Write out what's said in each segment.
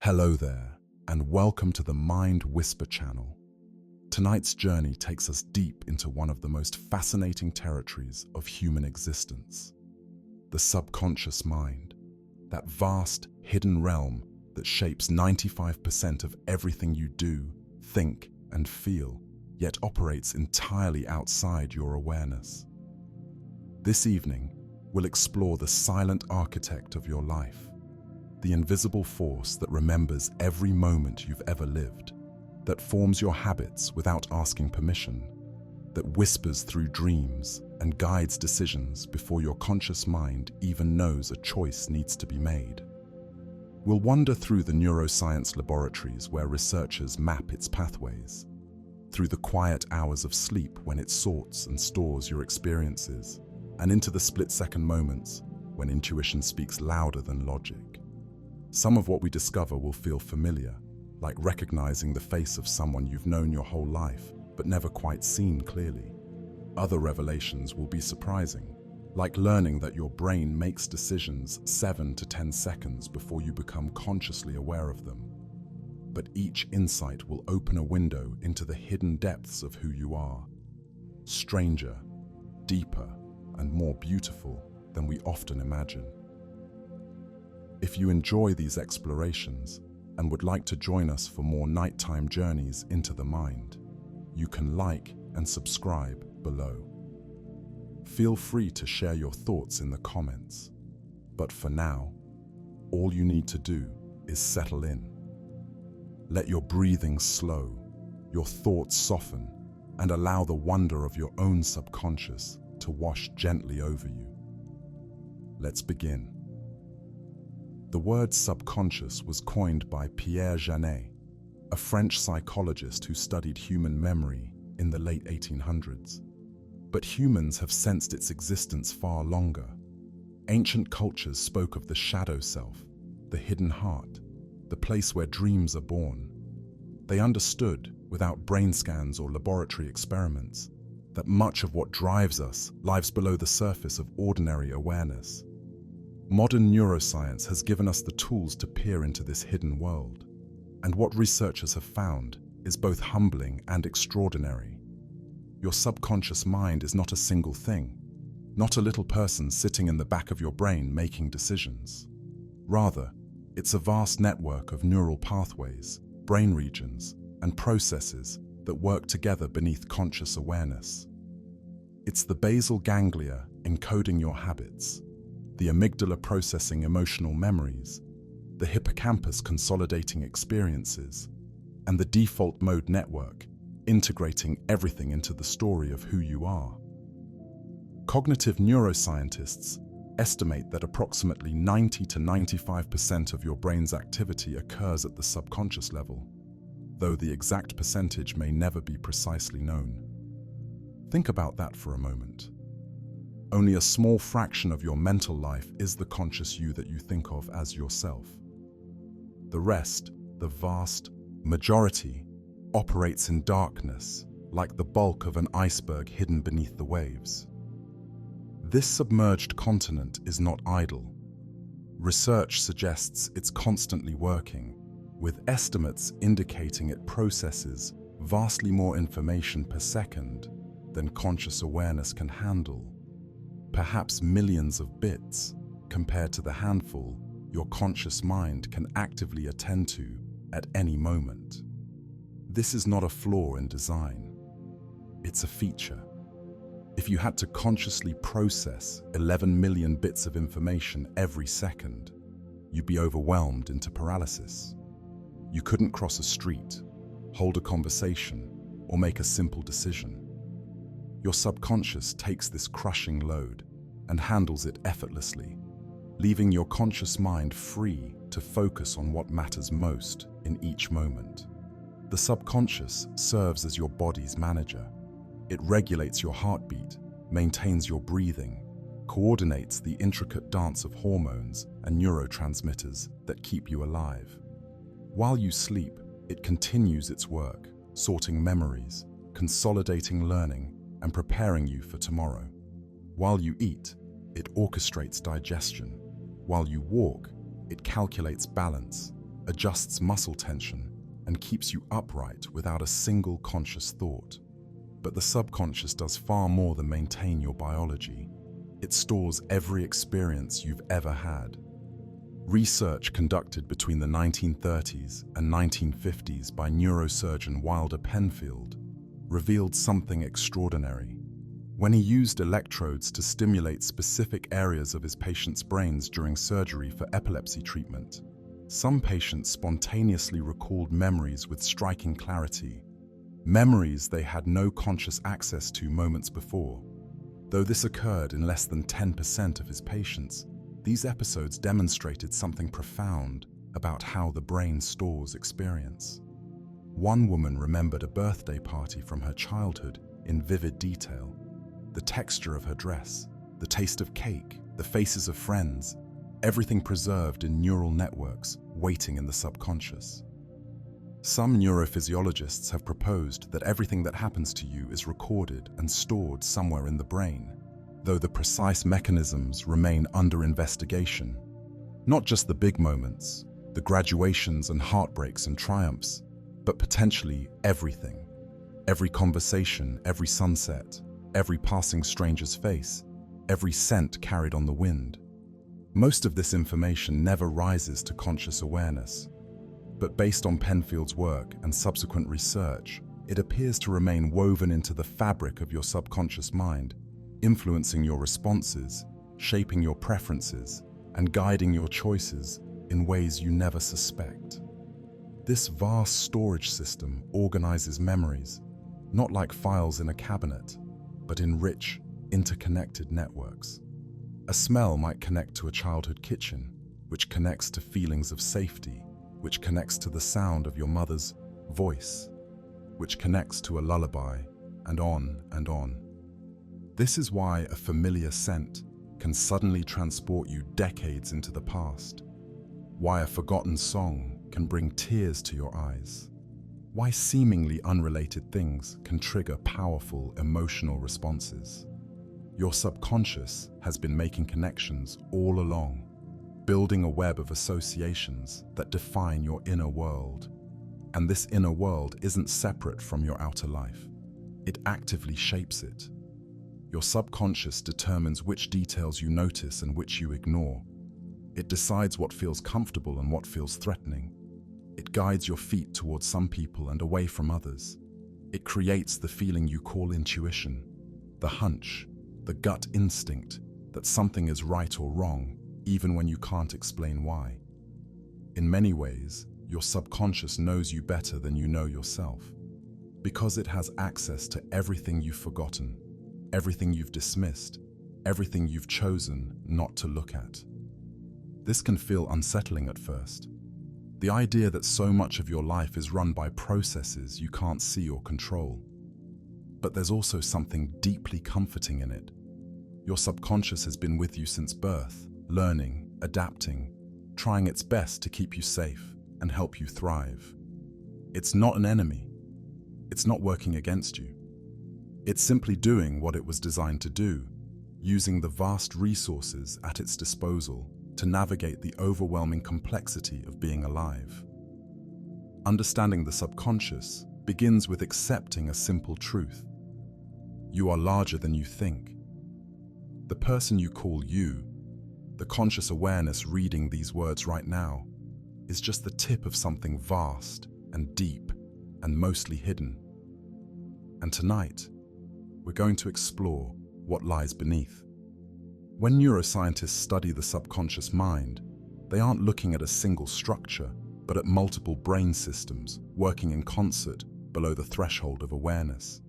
Hello there, and welcome to the Mind Whisper channel. Tonight's journey takes us deep into one of the most fascinating territories of human existence, the subconscious mind, that vast, hidden realm that shapes 95% of everything you do, think, and feel, yet operates entirely outside your awareness. This evening, we'll explore the silent architect of your life, the invisible force that remembers every moment you've ever lived, that forms your habits without asking permission, that whispers through dreams and guides decisions before your conscious mind even knows a choice needs to be made. We'll wander through the neuroscience laboratories where researchers map its pathways, through the quiet hours of sleep when it sorts and stores your experiences, and into the split-second moments when intuition speaks louder than logic. Some of what we discover will feel familiar, like recognizing the face of someone you've known your whole life but never quite seen clearly. Other revelations will be surprising, like learning that your brain makes decisions 7 to 10 seconds before you become consciously aware of them. But each insight will open a window into the hidden depths of who you are, stranger, deeper, and more beautiful than we often imagine. If you enjoy these explorations and would like to join us for more nighttime journeys into the mind, you can like and subscribe below. Feel free to share your thoughts in the comments, but for now, all you need to do is settle in. Let your breathing slow, your thoughts soften, and allow the wonder of your own subconscious to wash gently over you. Let's begin. The word subconscious was coined by Pierre Janet, a French psychologist who studied human memory in the late 1800s. But humans have sensed its existence far longer. Ancient cultures spoke of the shadow self, the hidden heart, the place where dreams are born. They understood, without brain scans or laboratory experiments, that much of what drives us lies below the surface of ordinary awareness. Modern neuroscience has given us the tools to peer into this hidden world, and what researchers have found is both humbling and extraordinary. Your subconscious mind is not a single thing, not a little person sitting in the back of your brain making decisions. Rather, it's a vast network of neural pathways, brain regions, and processes that work together beneath conscious awareness. It's the basal ganglia encoding your habits, the amygdala processing emotional memories, the hippocampus consolidating experiences, and the default mode network integrating everything into the story of who you are. Cognitive neuroscientists estimate that approximately 90 to 95% of your brain's activity occurs at the subconscious level, though the exact percentage may never be precisely known. Think about that for a moment. Only a small fraction of your mental life is the conscious you that you think of as yourself. The rest, the vast majority, operates in darkness, like the bulk of an iceberg hidden beneath the waves. This submerged continent is not idle. Research suggests it's constantly working, with estimates indicating it processes vastly more information per second than conscious awareness can handle. Perhaps millions of bits, compared to the handful your conscious mind can actively attend to at any moment. This is not a flaw in design. It's a feature. If you had to consciously process 11 million bits of information every second, you'd be overwhelmed into paralysis. You couldn't cross a street, hold a conversation, or make a simple decision. Your subconscious takes this crushing load and handles it effortlessly, leaving your conscious mind free to focus on what matters most in each moment. The subconscious serves as your body's manager. It regulates your heartbeat, maintains your breathing, coordinates the intricate dance of hormones and neurotransmitters that keep you alive. While you sleep, it continues its work, sorting memories, consolidating learning, and preparing you for tomorrow. While you eat, it orchestrates digestion. While you walk, it calculates balance. adjusts muscle tension, and keeps you upright without a single conscious thought. But the subconscious does far more than maintain your biology. It stores every experience you've ever had. Research conducted between the 1930s and 1950s by neurosurgeon Wilder Penfield revealed something extraordinary. When he used electrodes to stimulate specific areas of his patients' brains during surgery for epilepsy treatment, some patients spontaneously recalled memories with striking clarity, memories they had no conscious access to moments before. Though this occurred in less than 10% of his patients, these episodes demonstrated something profound about how the brain stores experience. One woman remembered a birthday party from her childhood in vivid detail. The texture of her dress, the taste of cake, the faces of friends, everything preserved in neural networks waiting in the subconscious. Some neurophysiologists have proposed that everything that happens to you is recorded and stored somewhere in the brain, though the precise mechanisms remain under investigation. Not just the big moments, the graduations and heartbreaks and triumphs, but potentially everything. Every conversation, every sunset, every passing stranger's face, every scent carried on the wind. Most of this information never rises to conscious awareness, but based on Penfield's work and subsequent research, it appears to remain woven into the fabric of your subconscious mind, influencing your responses, shaping your preferences, and guiding your choices in ways you never suspect. This vast storage system organizes memories, not like files in a cabinet, but in rich, interconnected networks. A smell might connect to a childhood kitchen, which connects to feelings of safety, which connects to the sound of your mother's voice, which connects to a lullaby, and on and on. This is why a familiar scent can suddenly transport you decades into the past, why a forgotten song can bring tears to your eyes, why seemingly unrelated things can trigger powerful emotional responses. Your subconscious has been making connections all along, building a web of associations that define your inner world. And this inner world isn't separate from your outer life. It actively shapes it. Your subconscious determines which details you notice and which you ignore. It decides what feels comfortable and what feels threatening. It guides your feet towards some people and away from others. It creates the feeling you call intuition, the hunch, the gut instinct that something is right or wrong, even when you can't explain why. In many ways, your subconscious knows you better than you know yourself, because it has access to everything you've forgotten, everything you've dismissed, everything you've chosen not to look at. This can feel unsettling at first. The idea that so much of your life is run by processes you can't see or control. But there's also something deeply comforting in it. Your subconscious has been with you since birth, learning, adapting, trying its best to keep you safe and help you thrive. It's not an enemy. It's not working against you. It's simply doing what it was designed to do, using the vast resources at its disposal to navigate the overwhelming complexity of being alive. Understanding the subconscious begins with accepting a simple truth. You are larger than you think. The person you call you, the conscious awareness reading these words right now, is just the tip of something vast and deep and mostly hidden. And tonight, we're going to explore what lies beneath. When neuroscientists study the subconscious mind, they aren't looking at a single structure, but at multiple brain systems working in concert below the threshold of awareness.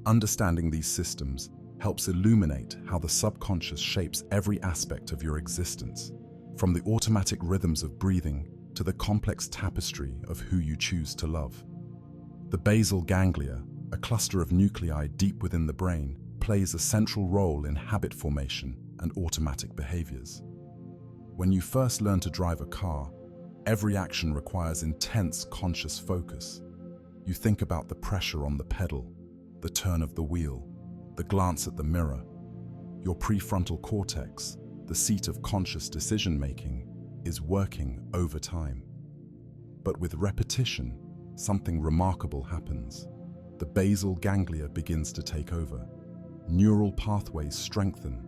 Understanding these systems helps illuminate how the subconscious shapes every aspect of your existence, from the automatic rhythms of breathing to the complex tapestry of who you choose to love. The basal ganglia, a cluster of nuclei deep within the brain, plays a central role in habit formation and automatic behaviors. When you first learn to drive a car, every action requires intense conscious focus. You think about the pressure on the pedal, the turn of the wheel, the glance at the mirror. Your prefrontal cortex, the seat of conscious decision-making, is working overtime. But with repetition, something remarkable happens. The basal ganglia begins to take over. Neural pathways strengthen.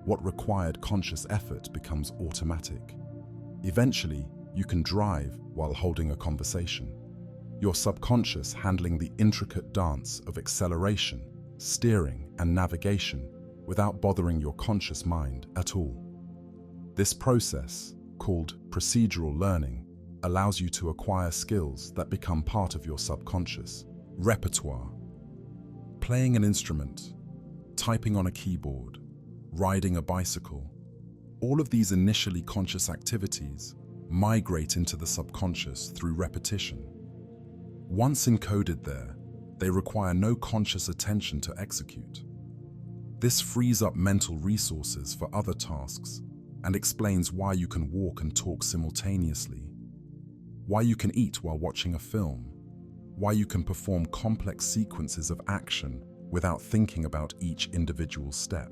What required conscious effort becomes automatic. Eventually, you can drive while holding a conversation. Your subconscious handling the intricate dance of acceleration, steering, and navigation without bothering your conscious mind at all. This process, called procedural learning, allows you to acquire skills that become part of your subconscious. Repertoire. Playing an instrument, typing on a keyboard, riding a bicycle. All of these initially conscious activities migrate into the subconscious through repetition. Once encoded there, they require no conscious attention to execute. This frees up mental resources for other tasks and explains why you can walk and talk simultaneously, why you can eat while watching a film, why you can perform complex sequences of action without thinking about each individual step.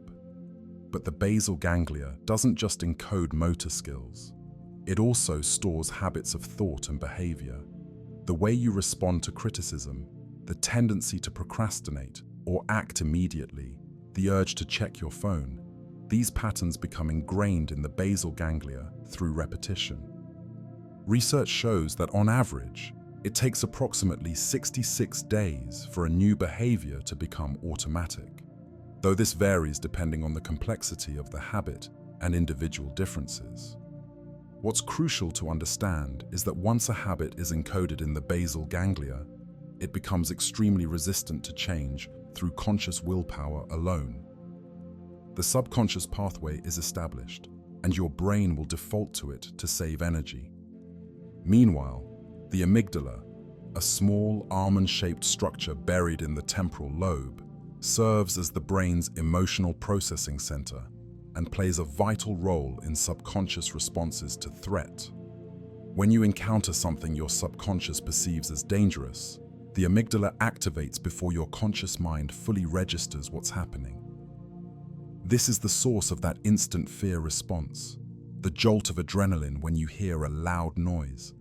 But the basal ganglia doesn't just encode motor skills. It also stores habits of thought and behavior. The way you respond to criticism, the tendency to procrastinate or act immediately, the urge to check your phone, these patterns become ingrained in the basal ganglia through repetition. Research shows that on average, it takes approximately 66 days for a new behavior to become automatic, though this varies depending on the complexity of the habit and individual differences. What's crucial to understand is that once a habit is encoded in the basal ganglia, it becomes extremely resistant to change through conscious willpower alone. The subconscious pathway is established, and your brain will default to it to save energy. Meanwhile, the amygdala, a small almond-shaped structure buried in the temporal lobe, serves as the brain's emotional processing center and plays a vital role in subconscious responses to threat. When you encounter something your subconscious perceives as dangerous, the amygdala activates before your conscious mind fully registers what's happening. This is the source of that instant fear response, the jolt of adrenaline when you hear a loud noise,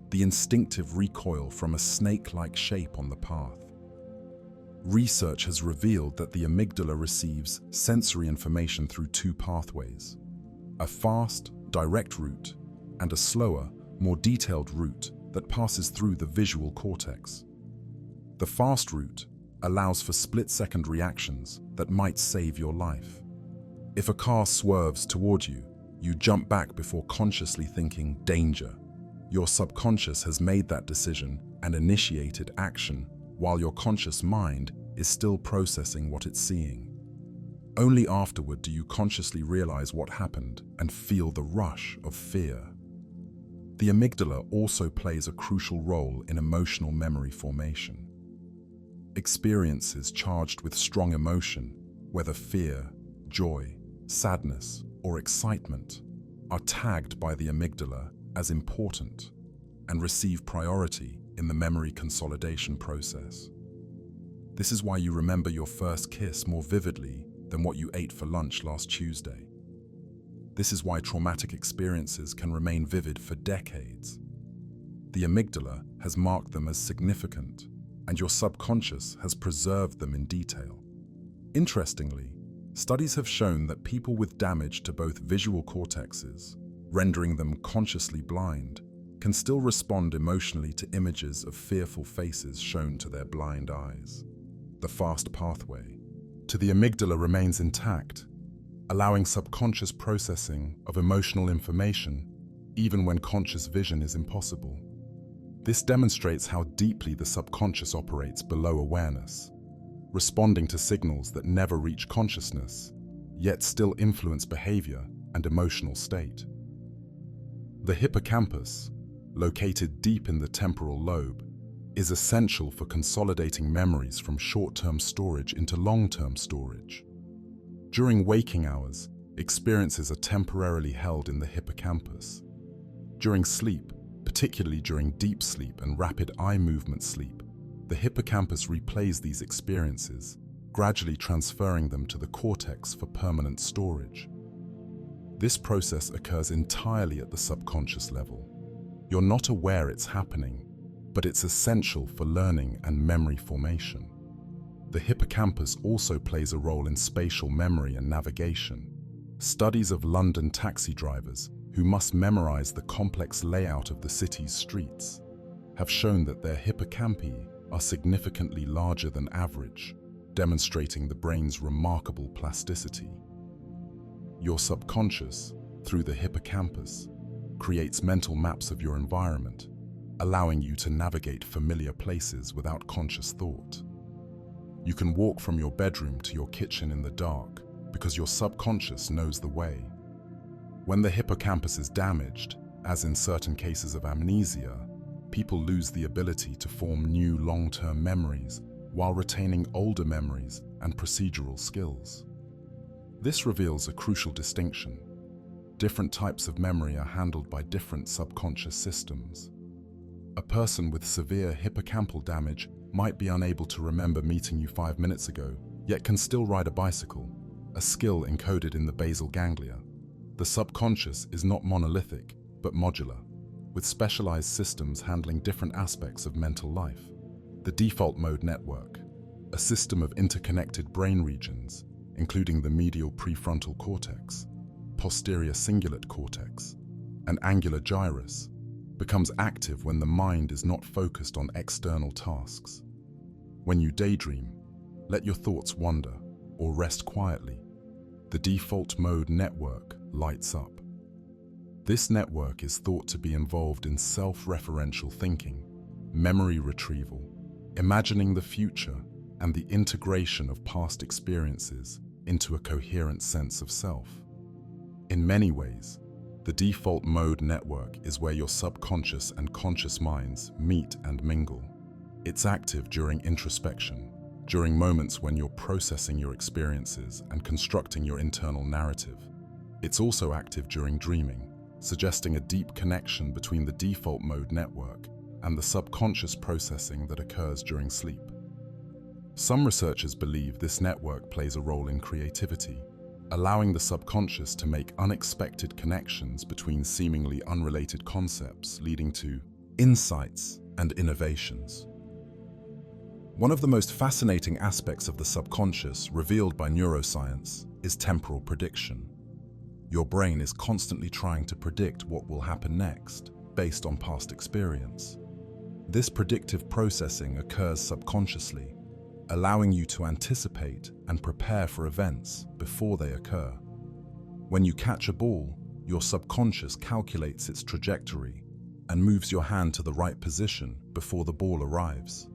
the instinctive recoil from a snake-like shape on the path. Research has revealed that the amygdala receives sensory information through two pathways: a fast, direct route and a slower, more detailed route that passes through the visual cortex. The fast route allows for split-second reactions that might save your life. If a car swerves toward you, you jump back before consciously thinking danger. Your subconscious has made that decision and initiated action, while your conscious mind is still processing what it's seeing. Only afterward do you consciously realize what happened and feel the rush of fear. The amygdala also plays a crucial role in emotional memory formation. Experiences charged with strong emotion, whether fear, joy, sadness, or excitement, are tagged by the amygdala as important and receive priority in the memory consolidation process. This is why you remember your first kiss more vividly than what you ate for lunch last Tuesday. This is why traumatic experiences can remain vivid for decades. The amygdala has marked them as significant, and your subconscious has preserved them in detail. Interestingly, studies have shown that people with damage to both visual cortexes, rendering them consciously blind, can still respond emotionally to images of fearful faces shown to their blind eyes. The fast pathway to the amygdala remains intact, allowing subconscious processing of emotional information even when conscious vision is impossible. This demonstrates how deeply the subconscious operates below awareness, responding to signals that never reach consciousness, yet still influence behavior and emotional state. The hippocampus, located deep in the temporal lobe, is essential for consolidating memories from short-term storage into long-term storage. During waking hours, experiences are temporarily held in the hippocampus. During sleep, particularly during deep sleep and rapid eye movement sleep, the hippocampus replays these experiences, gradually transferring them to the cortex for permanent storage. This process occurs entirely at the subconscious level. You're not aware it's happening, but it's essential for learning and memory formation. The hippocampus also plays a role in spatial memory and navigation. Studies of London taxi drivers who must memorize the complex layout of the city's streets have shown that their hippocampi are significantly larger than average, demonstrating the brain's remarkable plasticity. Your subconscious, through the hippocampus, creates mental maps of your environment, allowing you to navigate familiar places without conscious thought. You can walk from your bedroom to your kitchen in the dark because your subconscious knows the way. When the hippocampus is damaged, as in certain cases of amnesia, people lose the ability to form new long-term memories while retaining older memories and procedural skills. This reveals a crucial distinction. Different types of memory are handled by different subconscious systems. A person with severe hippocampal damage might be unable to remember meeting you 5 minutes ago, yet can still ride a bicycle, a skill encoded in the basal ganglia. The subconscious is not monolithic, but modular, with specialized systems handling different aspects of mental life. The default mode network, a system of interconnected brain regions, including the medial prefrontal cortex, posterior cingulate cortex, and angular gyrus, becomes active when the mind is not focused on external tasks. When you daydream, let your thoughts wander, or rest quietly, the default mode network lights up. This network is thought to be involved in self-referential thinking, memory retrieval, imagining the future, and the integration of past experiences into a coherent sense of self. In many ways, the default mode network is where your subconscious and conscious minds meet and mingle. It's active during introspection, during moments when you're processing your experiences and constructing your internal narrative. It's also active during dreaming, suggesting a deep connection between the default mode network and the subconscious processing that occurs during sleep. Some researchers believe this network plays a role in creativity, allowing the subconscious to make unexpected connections between seemingly unrelated concepts, leading to insights and innovations. One of the most fascinating aspects of the subconscious revealed by neuroscience is temporal prediction. Your brain is constantly trying to predict what will happen next, based on past experience. This predictive processing occurs subconsciously, allowing you to anticipate and prepare for events before they occur. When you catch a ball, your subconscious calculates its trajectory and moves your hand to the right position before the ball arrives.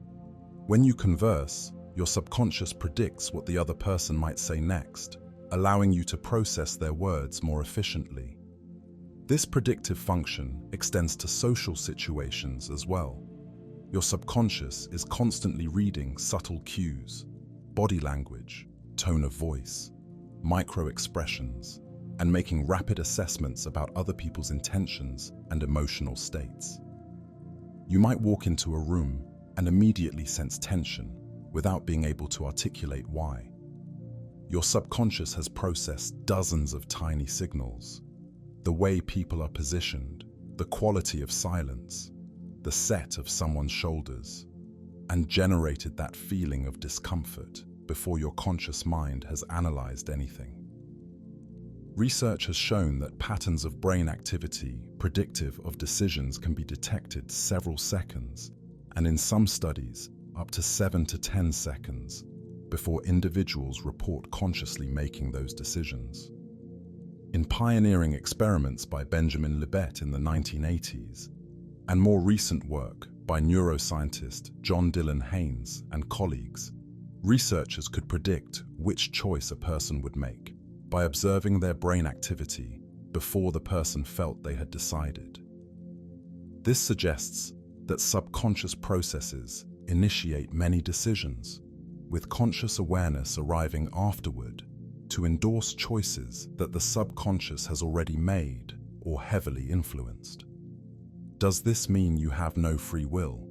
When you converse, your subconscious predicts what the other person might say next, allowing you to process their words more efficiently. This predictive function extends to social situations as well. Your subconscious is constantly reading subtle cues, body language, tone of voice, micro-expressions, and making rapid assessments about other people's intentions and emotional states. You might walk into a room and immediately sense tension without being able to articulate why. Your subconscious has processed dozens of tiny signals: the way people are positioned, the quality of silence, the set of someone's shoulders, and generated that feeling of discomfort before your conscious mind has analyzed anything. Research has shown that patterns of brain activity predictive of decisions can be detected several seconds, and in some studies, up to 7 to 10 seconds, before individuals report consciously making those decisions. In pioneering experiments by Benjamin Libet in the 1980s, and more recent work by neuroscientist John Dylan Haynes and colleagues, researchers could predict which choice a person would make by observing their brain activity before the person felt they had decided. This suggests that subconscious processes initiate many decisions, with conscious awareness arriving afterward to endorse choices that the subconscious has already made or heavily influenced. Does this mean you have no free will?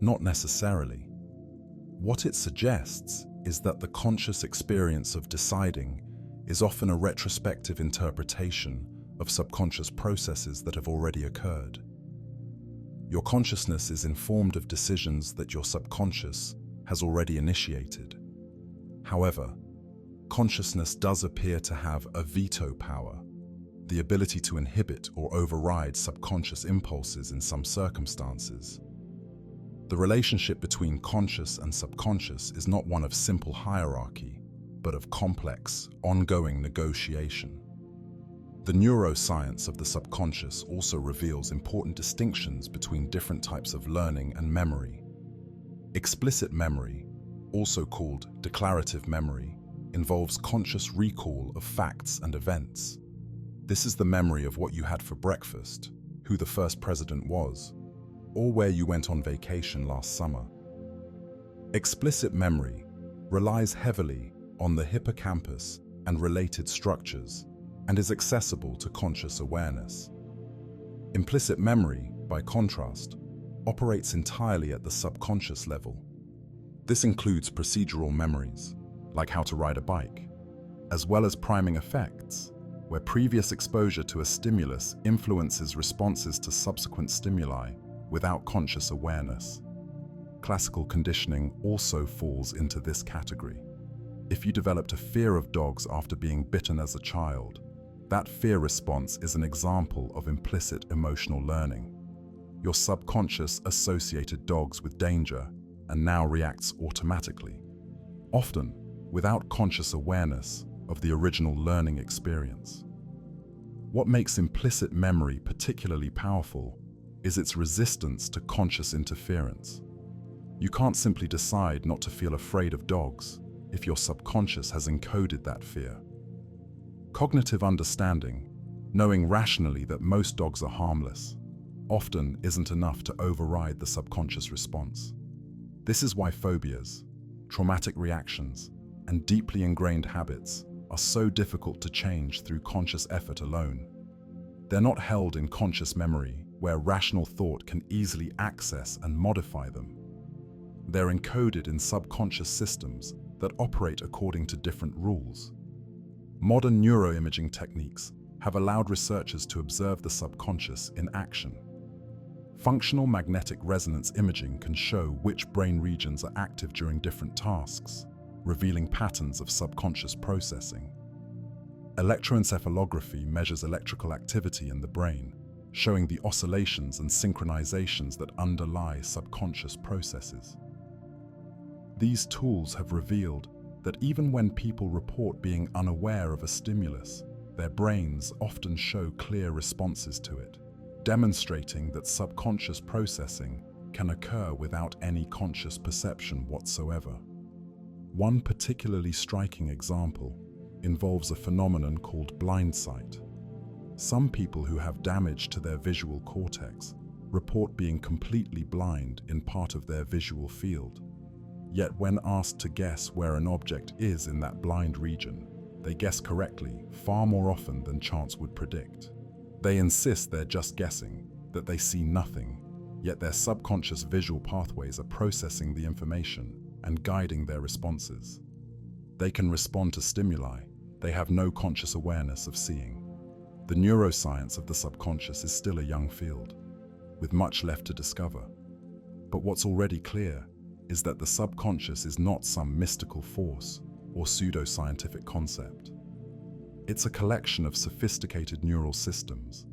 Not necessarily. What it suggests is that the conscious experience of deciding is often a retrospective interpretation of subconscious processes that have already occurred. Your consciousness is informed of decisions that your subconscious has already initiated. However, consciousness does appear to have a veto power, the ability to inhibit or override subconscious impulses in some circumstances. The relationship between conscious and subconscious is not one of simple hierarchy, but of complex, ongoing negotiation. The neuroscience of the subconscious also reveals important distinctions between different types of learning and memory. Explicit memory, also called declarative memory, involves conscious recall of facts and events. This is the memory of what you had for breakfast, who the first president was, or where you went on vacation last summer. Explicit memory relies heavily on the hippocampus and related structures and is accessible to conscious awareness. Implicit memory, by contrast, operates entirely at the subconscious level. This includes procedural memories, like how to ride a bike, as well as priming effects, where previous exposure to a stimulus influences responses to subsequent stimuli without conscious awareness. Classical conditioning also falls into this category. If you developed a fear of dogs after being bitten as a child, that fear response is an example of implicit emotional learning. Your subconscious associated dogs with danger and now reacts automatically, often without conscious awareness of the original learning experience. What makes implicit memory particularly powerful is its resistance to conscious interference. You can't simply decide not to feel afraid of dogs if your subconscious has encoded that fear. Cognitive understanding, knowing rationally that most dogs are harmless, often isn't enough to override the subconscious response. This is why phobias, traumatic reactions, and deeply ingrained habits are so difficult to change through conscious effort alone. They're not held in conscious memory, where rational thought can easily access and modify them. They're encoded in subconscious systems that operate according to different rules. Modern neuroimaging techniques have allowed researchers to observe the subconscious in action. Functional magnetic resonance imaging can show which brain regions are active during different tasks, revealing patterns of subconscious processing. Electroencephalography measures electrical activity in the brain, showing the oscillations and synchronizations that underlie subconscious processes. These tools have revealed that even when people report being unaware of a stimulus, their brains often show clear responses to it, demonstrating that subconscious processing can occur without any conscious perception whatsoever. One particularly striking example involves a phenomenon called blind sight. Some people who have damage to their visual cortex report being completely blind in part of their visual field. Yet when asked to guess where an object is in that blind region, they guess correctly far more often than chance would predict. They insist they're just guessing, that they see nothing, yet their subconscious visual pathways are processing the information and guiding their responses. They can respond to stimuli they have no conscious awareness of seeing. The neuroscience of the subconscious is still a young field, with much left to discover. But what's already clear is that the subconscious is not some mystical force or pseudo-scientific concept. It's a collection of sophisticated neural systems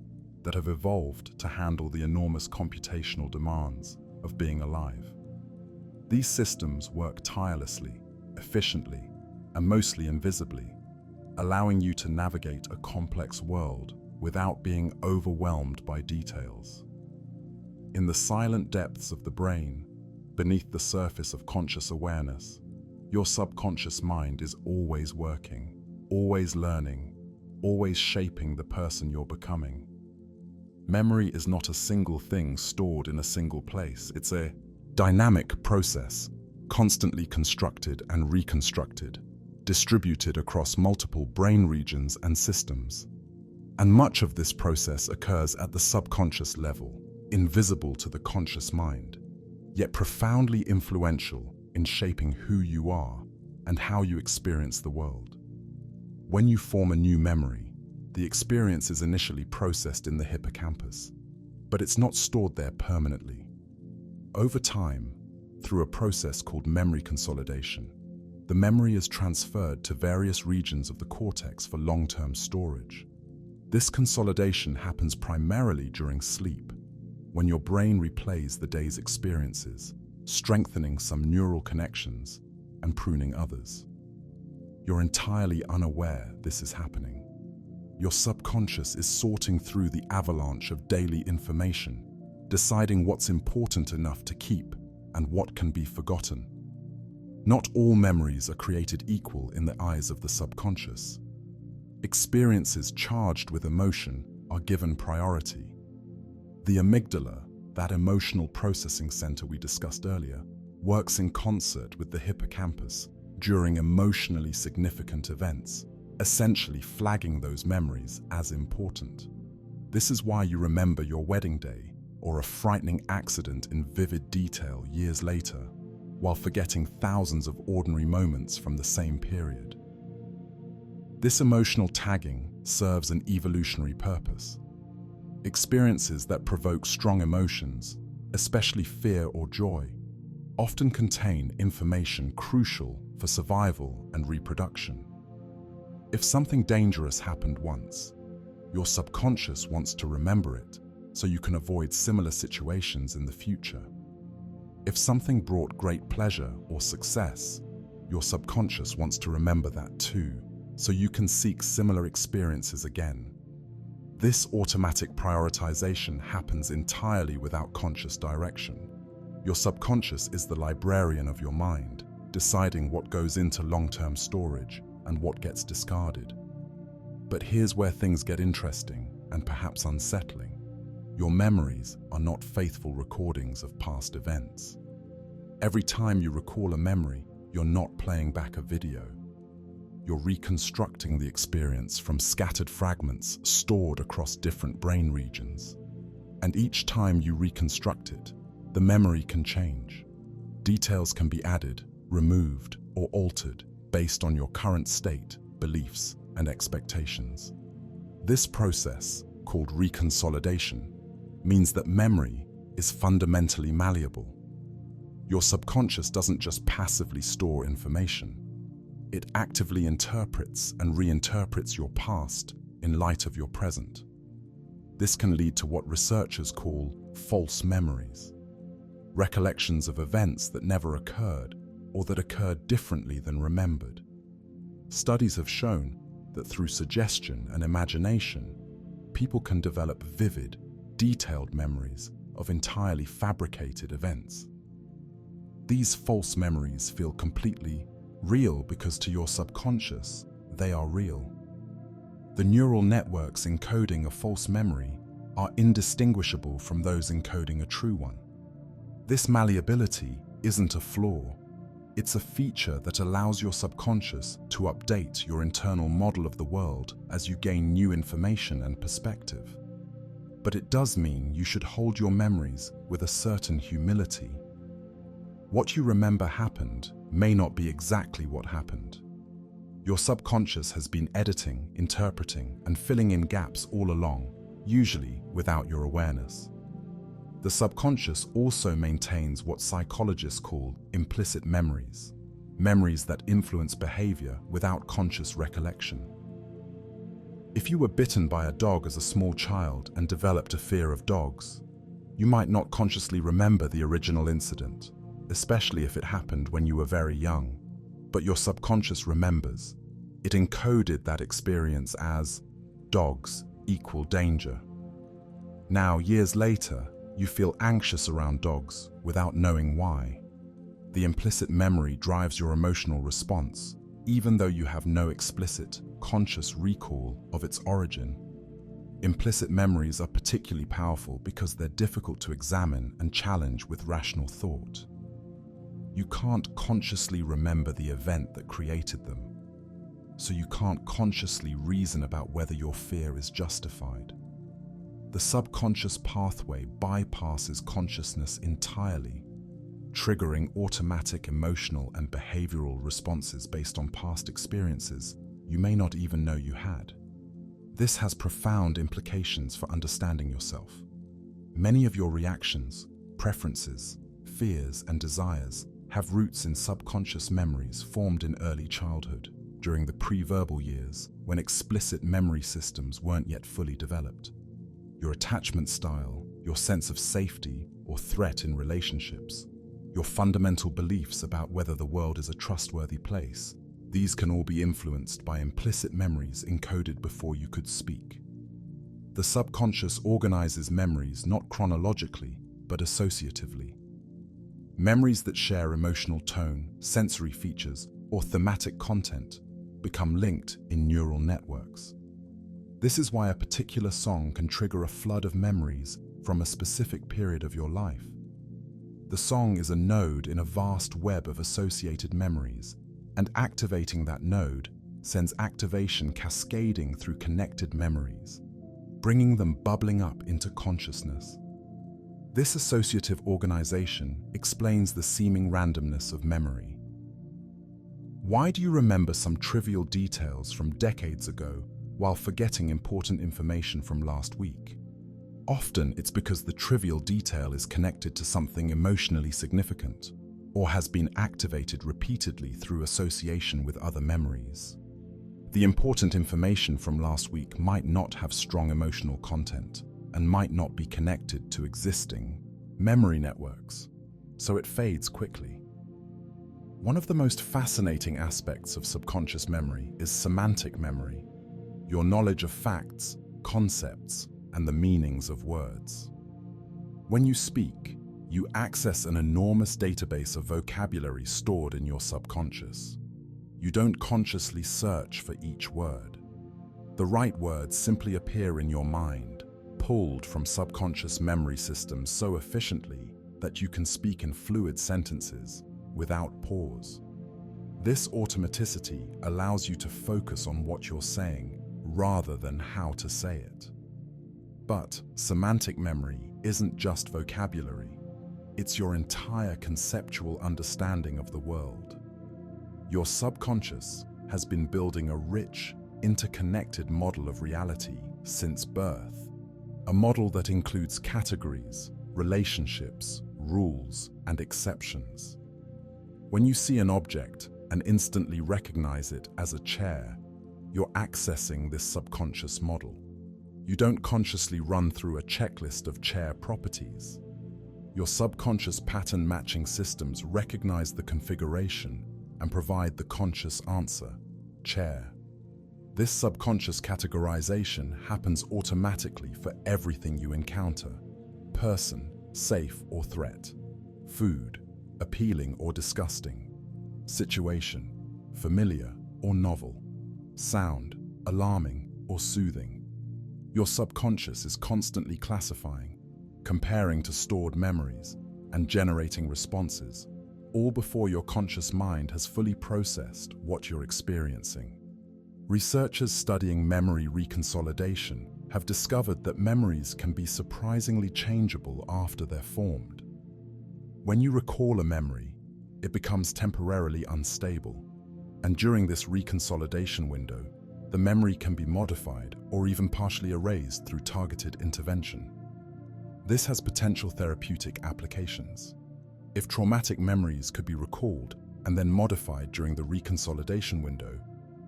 that have evolved to handle the enormous computational demands of being alive. These systems work tirelessly, efficiently, and mostly invisibly, allowing you to navigate a complex world without being overwhelmed by details. In the silent depths of the brain, beneath the surface of conscious awareness, your subconscious mind is always working, always learning, always shaping the person you're becoming. Memory is not a single thing stored in a single place. It's a dynamic process, constantly constructed and reconstructed, distributed across multiple brain regions and systems. And much of this process occurs at the subconscious level, invisible to the conscious mind, yet profoundly influential in shaping who you are and how you experience the world. When you form a new memory, the experience is initially processed in the hippocampus. but it's not stored there permanently. Over time, through a process called memory consolidation, the memory is transferred to various regions of the cortex for long-term storage. This consolidation happens primarily during sleep, when your brain replays the day's experiences, strengthening some neural connections and pruning others. You're entirely unaware this is happening. Your subconscious is sorting through the avalanche of daily information, deciding what's important enough to keep and what can be forgotten. Not all memories are created equal in the eyes of the subconscious. Experiences charged with emotion are given priority. The amygdala, that emotional processing center we discussed earlier, works in concert with the hippocampus during emotionally significant events, essentially flagging those memories as important. This is why you remember your wedding day or a frightening accident in vivid detail years later, while forgetting thousands of ordinary moments from the same period. This emotional tagging serves an evolutionary purpose. Experiences that provoke strong emotions, especially fear or joy, often contain information crucial for survival and reproduction. If something dangerous happened once, your subconscious wants to remember it so you can avoid similar situations in the future. If something brought great pleasure or success, your subconscious wants to remember that too, so you can seek similar experiences again. This automatic prioritization happens entirely without conscious direction. Your subconscious is the librarian of your mind, deciding what goes into long-term storage and what gets discarded. But here's where things get interesting and perhaps unsettling. Your memories are not faithful recordings of past events. Every time you recall a memory, you're not playing back a video. You're reconstructing the experience from scattered fragments stored across different brain regions. And each time you reconstruct it, the memory can change. Details can be added, removed, or altered based on your current state, beliefs, and expectations. This process, called reconsolidation, means that memory is fundamentally malleable. Your subconscious doesn't just passively store information. It actively interprets and reinterprets your past in light of your present. This can lead to what researchers call false memories, recollections of events that never occurred or that occurred differently than remembered. Studies have shown that through suggestion and imagination, people can develop vivid, detailed memories of entirely fabricated events. These false memories feel completely real because to your subconscious, they are real. The neural networks encoding a false memory are indistinguishable from those encoding a true one. This malleability isn't a flaw. It's a feature that allows your subconscious to update your internal model of the world as you gain new information and perspective. But it does mean you should hold your memories with a certain humility. What you remember happened may not be exactly what happened. Your subconscious has been editing, interpreting, and filling in gaps all along, usually without your awareness. The subconscious also maintains what psychologists call implicit memories, memories that influence behavior without conscious recollection. If you were bitten by a dog as a small child and developed a fear of dogs, you might not consciously remember the original incident, especially if it happened when you were very young. But your subconscious remembers. It encoded that experience as dogs equal danger. Now, years later, you feel anxious around dogs without knowing why. The implicit memory drives your emotional response, even though you have no explicit, conscious recall of its origin. Implicit memories are particularly powerful because they're difficult to examine and challenge with rational thought. You can't consciously remember the event that created them, so you can't consciously reason about whether your fear is justified. The subconscious pathway bypasses consciousness entirely, triggering automatic emotional and behavioral responses based on past experiences you may not even know you had. This has profound implications for understanding yourself. Many of your reactions, preferences, fears, and desires have roots in subconscious memories formed in early childhood, during the pre-verbal years when explicit memory systems weren't yet fully developed. Your attachment style, your sense of safety or threat in relationships, your fundamental beliefs about whether the world is a trustworthy place, these can all be influenced by implicit memories encoded before you could speak. The subconscious organizes memories not chronologically, but associatively. Memories that share emotional tone, sensory features, or thematic content become linked in neural networks. This is why a particular song can trigger a flood of memories from a specific period of your life. The song is a node in a vast web of associated memories, and activating that node sends activation cascading through connected memories, bringing them bubbling up into consciousness. This associative organization explains the seeming randomness of memory. Why do you remember some trivial details from decades ago while forgetting important information from last week? Often it's because the trivial detail is connected to something emotionally significant or has been activated repeatedly through association with other memories. The important information from last week might not have strong emotional content and might not be connected to existing memory networks, so it fades quickly. One of the most fascinating aspects of subconscious memory is semantic memory, your knowledge of facts, concepts, and the meanings of words. When you speak, you access an enormous database of vocabulary stored in your subconscious. You don't consciously search for each word. The right words simply appear in your mind, pulled from subconscious memory systems so efficiently that you can speak in fluid sentences without pause. This automaticity allows you to focus on what you're saying rather than how to say it. But semantic memory isn't just vocabulary. It's your entire conceptual understanding of the world. Your subconscious has been building a rich, interconnected model of reality since birth, a model that includes categories, relationships, rules, and exceptions. When you see an object and instantly recognize it as a chair, you're accessing this subconscious model. You don't consciously run through a checklist of chair properties. Your subconscious pattern-matching systems recognize the configuration and provide the conscious answer, chair. This subconscious categorization happens automatically for everything you encounter: person, safe or threat; food, appealing or disgusting; situation, familiar or novel; sound, alarming or soothing. Your subconscious is constantly classifying, comparing to stored memories, and generating responses, all before your conscious mind has fully processed what you're experiencing. Researchers studying memory reconsolidation have discovered that memories can be surprisingly changeable after they're formed. When you recall a memory, it becomes temporarily unstable, and during this reconsolidation window, the memory can be modified or even partially erased through targeted intervention. This has potential therapeutic applications. If traumatic memories could be recalled and then modified during the reconsolidation window,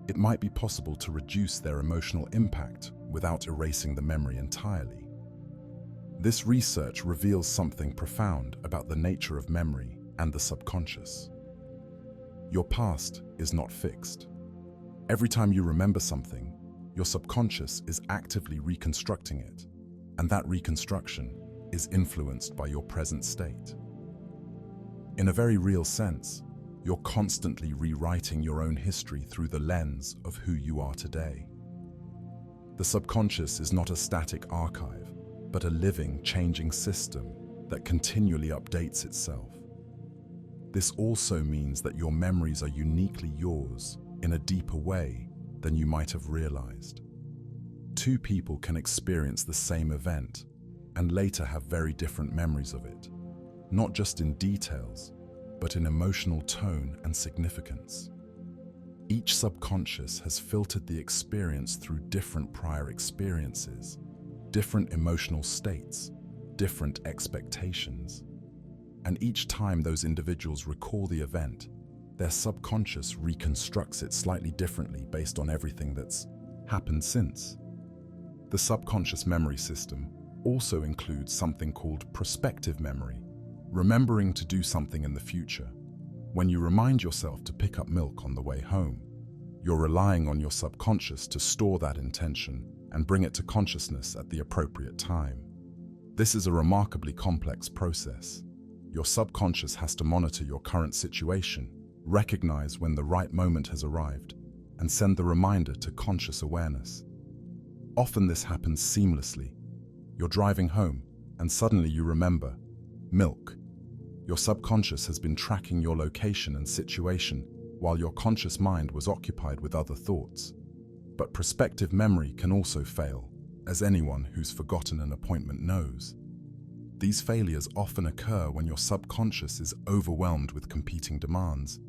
it might be possible to reduce their emotional impact without erasing the memory entirely. This research reveals something profound about the nature of memory and the subconscious. Your past is not fixed. Every time you remember something, your subconscious is actively reconstructing it, and that reconstruction is influenced by your present state. In a very real sense, you're constantly rewriting your own history through the lens of who you are today. The subconscious is not a static archive, but a living, changing system that continually updates itself. This also means that your memories are uniquely yours in a deeper way than you might have realized. Two people can experience the same event and later have very different memories of it, not just in details, but in emotional tone and significance. Each subconscious has filtered the experience through different prior experiences, different emotional states, different expectations. And each time those individuals recall the event, their subconscious reconstructs it slightly differently based on everything that's happened since. The subconscious memory system also includes something called prospective memory, remembering to do something in the future. When you remind yourself to pick up milk on the way home, you're relying on your subconscious to store that intention and bring it to consciousness at the appropriate time. This is a remarkably complex process. Your subconscious has to monitor your current situation, recognize when the right moment has arrived, and send the reminder to conscious awareness. Often this happens seamlessly. You're driving home, and suddenly you remember milk. Your subconscious has been tracking your location and situation while your conscious mind was occupied with other thoughts. But prospective memory can also fail, as anyone who's forgotten an appointment knows. These failures often occur when your subconscious is overwhelmed with competing demands,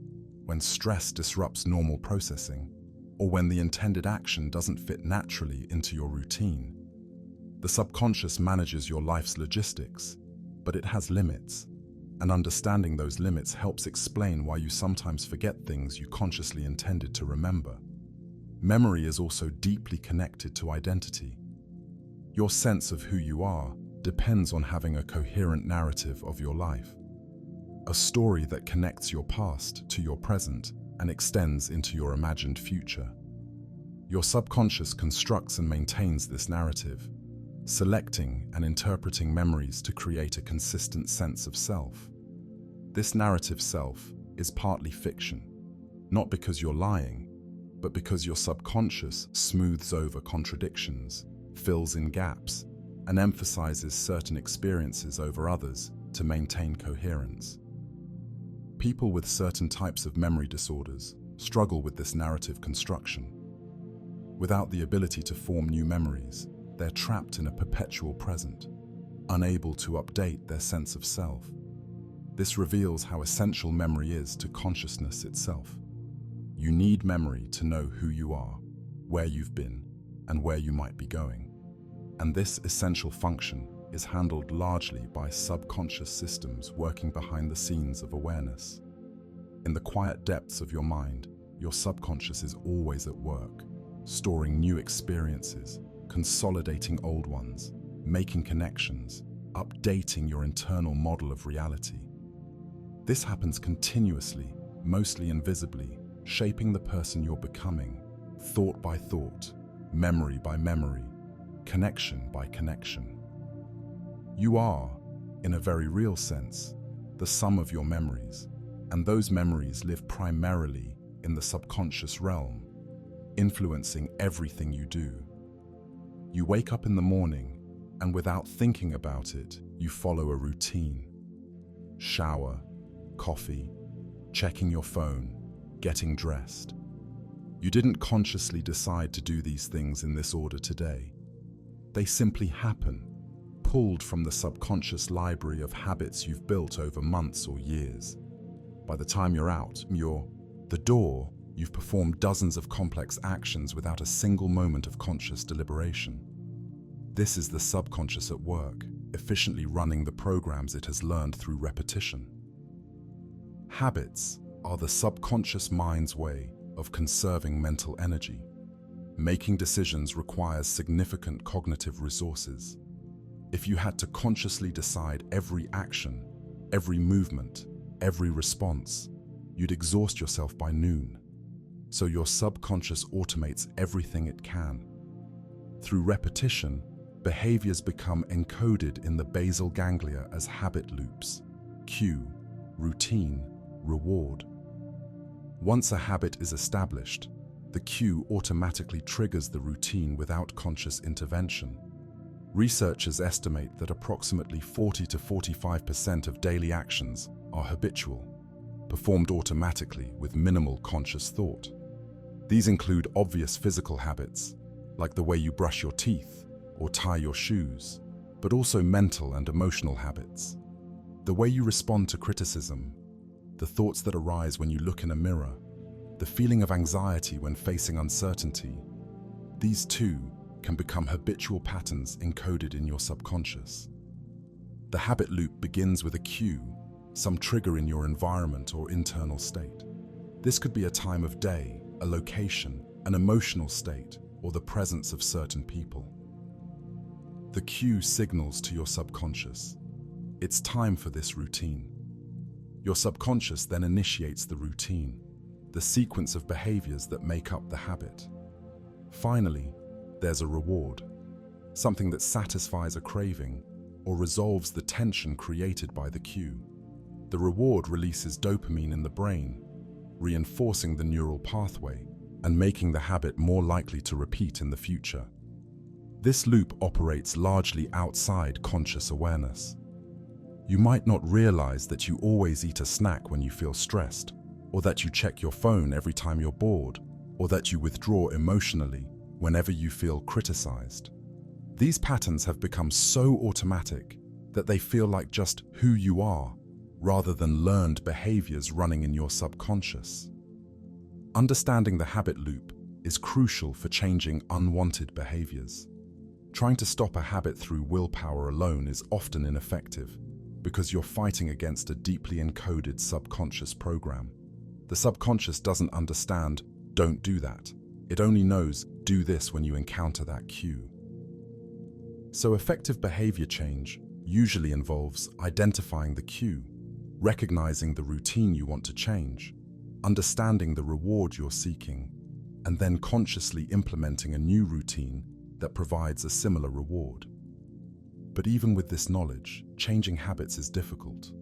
when stress disrupts normal processing, or when the intended action doesn't fit naturally into your routine. The subconscious manages your life's logistics, but it has limits, and understanding those limits helps explain why you sometimes forget things you consciously intended to remember. Memory is also deeply connected to identity. Your sense of who you are depends on having a coherent narrative of your life, a story that connects your past to your present and extends into your imagined future. Your subconscious constructs and maintains this narrative, selecting and interpreting memories to create a consistent sense of self. This narrative self is partly fiction, not because you're lying, but because your subconscious smooths over contradictions, fills in gaps, and emphasizes certain experiences over others to maintain coherence. People with certain types of memory disorders struggle with this narrative construction. Without the ability to form new memories, they're trapped in a perpetual present, unable to update their sense of self. This reveals how essential memory is to consciousness itself. You need memory to know who you are, where you've been, and where you might be going. And this essential function is handled largely by subconscious systems working behind the scenes of awareness. In the quiet depths of your mind, your subconscious is always at work, storing new experiences, consolidating old ones, making connections, updating your internal model of reality. This happens continuously, mostly invisibly, shaping the person you're becoming, thought by thought, memory by memory, connection by connection. You are, in a very real sense, the sum of your memories, and those memories live primarily in the subconscious realm, influencing everything you do. You wake up in the morning, and without thinking about it, you follow a routine. Shower, coffee, checking your phone, getting dressed. You didn't consciously decide to do these things in this order today. They simply happen, pulled from the subconscious library of habits you've built over months or years. By the time you're out, the door, you've performed dozens of complex actions without a single moment of conscious deliberation. This is the subconscious at work, efficiently running the programs it has learned through repetition. Habits are the subconscious mind's way of conserving mental energy. Making decisions requires significant cognitive resources. If you had to consciously decide every action, every movement, every response, you'd exhaust yourself by noon. So your subconscious automates everything it can. Through repetition, behaviors become encoded in the basal ganglia as habit loops: cue, routine, reward. Once a habit is established, the cue automatically triggers the routine without conscious intervention. Researchers estimate that approximately 40 to 45% of daily actions are habitual, performed automatically with minimal conscious thought. These include obvious physical habits, like the way you brush your teeth or tie your shoes, but also mental and emotional habits. The way you respond to criticism, the thoughts that arise when you look in a mirror, the feeling of anxiety when facing uncertainty. These too can become habitual patterns encoded in your subconscious. The habit loop begins with a cue, some trigger in your environment or internal state. This could be a time of day, a location, an emotional state, or the presence of certain people. The cue signals to your subconscious. It's time for this routine. Your subconscious then initiates the routine, the sequence of behaviors that make up the habit. Finally, there's a reward, something that satisfies a craving or resolves the tension created by the cue. The reward releases dopamine in the brain, reinforcing the neural pathway and making the habit more likely to repeat in the future. This loop operates largely outside conscious awareness. You might not realize that you always eat a snack when you feel stressed, or that you check your phone every time you're bored, or that you withdraw emotionally whenever you feel criticized. These patterns have become so automatic that they feel like just who you are, rather than learned behaviors running in your subconscious. Understanding the habit loop is crucial for changing unwanted behaviors. Trying to stop a habit through willpower alone is often ineffective because you're fighting against a deeply encoded subconscious program. The subconscious doesn't understand, don't do that. It only knows, do this when you encounter that cue. So effective behavior change usually involves identifying the cue, recognizing the routine you want to change, understanding the reward you're seeking, and then consciously implementing a new routine that provides a similar reward. But even with this knowledge, changing habits is difficult.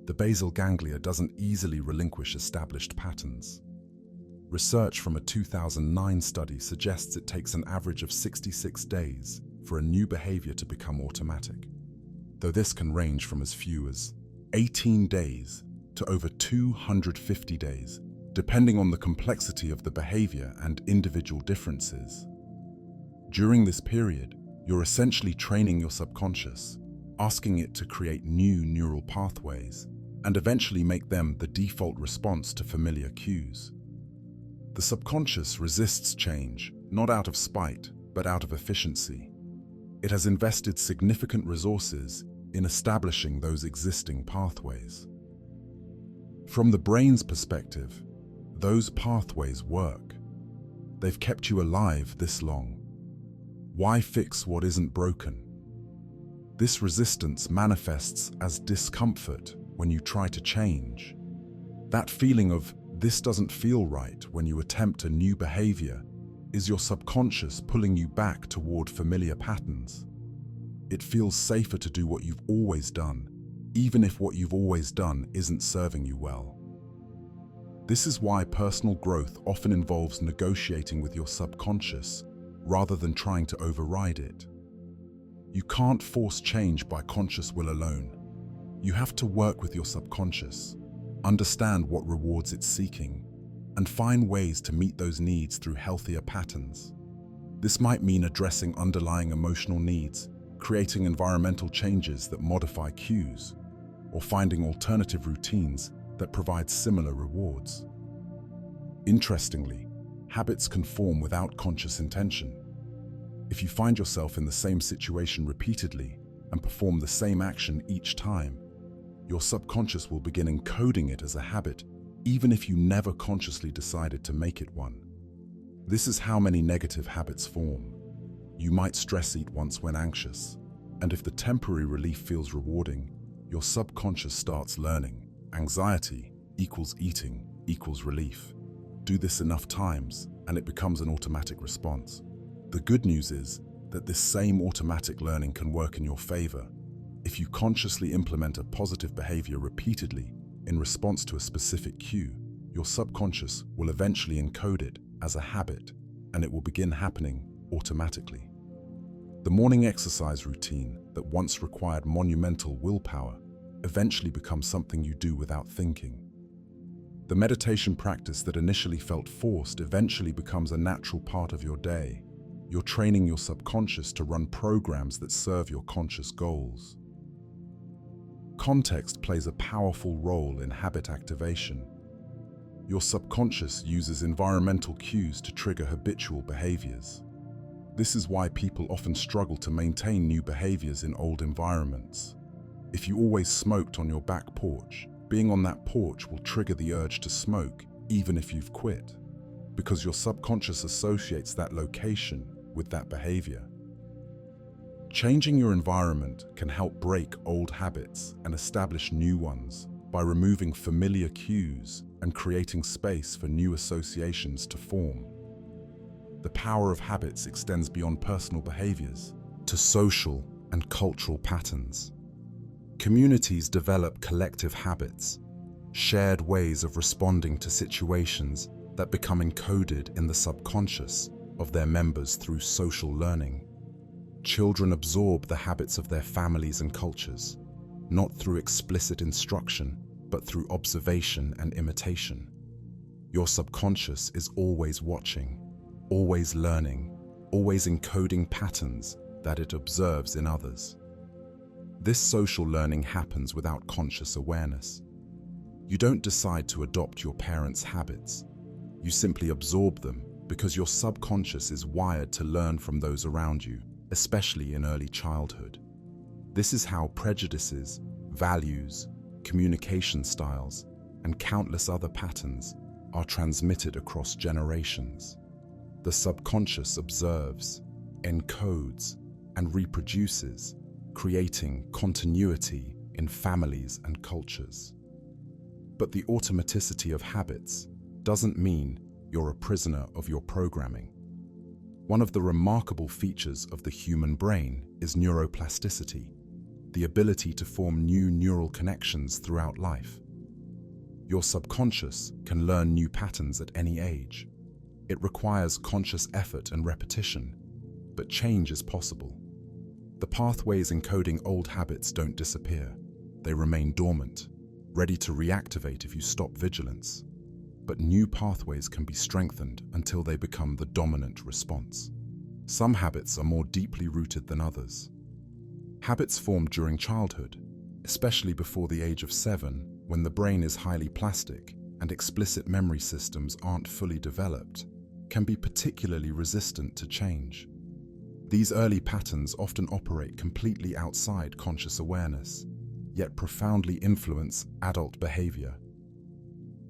The basal ganglia doesn't easily relinquish established patterns. Research from a 2009 study suggests it takes an average of 66 days for a new behavior to become automatic, though this can range from as few as 18 days to over 250 days, depending on the complexity of the behavior and individual differences. During this period, you're essentially training your subconscious, asking it to create new neural pathways and eventually make them the default response to familiar cues. The subconscious resists change, not out of spite, but out of efficiency. It has invested significant resources in establishing those existing pathways. From the brain's perspective, those pathways work. They've kept you alive this long. Why fix what isn't broken? This resistance manifests as discomfort when you try to change. That feeling of this doesn't feel right when you attempt a new behavior is your subconscious pulling you back toward familiar patterns. It feels safer to do what you've always done, even if what you've always done isn't serving you well. This is why personal growth often involves negotiating with your subconscious rather than trying to override it. You can't force change by conscious will alone. You have to work with your subconscious, understand what rewards it's seeking, and find ways to meet those needs through healthier patterns. This might mean addressing underlying emotional needs, creating environmental changes that modify cues, or finding alternative routines that provide similar rewards. Interestingly, habits can form without conscious intention. If you find yourself in the same situation repeatedly and perform the same action each time, your subconscious will begin encoding it as a habit, even if you never consciously decided to make it one. This is how many negative habits form. You might stress eat once when anxious, and if the temporary relief feels rewarding, your subconscious starts learning. Anxiety equals eating equals relief. Do this enough times, and it becomes an automatic response. The good news is that this same automatic learning can work in your favor. If you consciously implement a positive behavior repeatedly in response to a specific cue, your subconscious will eventually encode it as a habit, and it will begin happening automatically. The morning exercise routine that once required monumental willpower eventually becomes something you do without thinking. The meditation practice that initially felt forced eventually becomes a natural part of your day. You're training your subconscious to run programs that serve your conscious goals. Context plays a powerful role in habit activation. Your subconscious uses environmental cues to trigger habitual behaviors. This is why people often struggle to maintain new behaviors in old environments. If you always smoked on your back porch, being on that porch will trigger the urge to smoke even if you've quit, because your subconscious associates that location with that behavior. Changing your environment can help break old habits and establish new ones by removing familiar cues and creating space for new associations to form. The power of habits extends beyond personal behaviors to social and cultural patterns. Communities develop collective habits, shared ways of responding to situations that become encoded in the subconscious of their members through social learning. Children absorb the habits of their families and cultures, not through explicit instruction, but through observation and imitation. Your subconscious is always watching, always learning, always encoding patterns that it observes in others. This social learning happens without conscious awareness. You don't decide to adopt your parents' habits. You simply absorb them because your subconscious is wired to learn from those around you, especially in early childhood. This is how prejudices, values, communication styles, and countless other patterns are transmitted across generations. The subconscious observes, encodes, and reproduces, creating continuity in families and cultures. But the automaticity of habits doesn't mean you're a prisoner of your programming. One of the remarkable features of the human brain is neuroplasticity, the ability to form new neural connections throughout life. Your subconscious can learn new patterns at any age. It requires conscious effort and repetition, but change is possible. The pathways encoding old habits don't disappear. They remain dormant, ready to reactivate if you stop vigilance. But new pathways can be strengthened until they become the dominant response. Some habits are more deeply rooted than others. Habits formed during childhood, especially before the age of 7, when the brain is highly plastic and explicit memory systems aren't fully developed, can be particularly resistant to change. These early patterns often operate completely outside conscious awareness, yet profoundly influence adult behavior.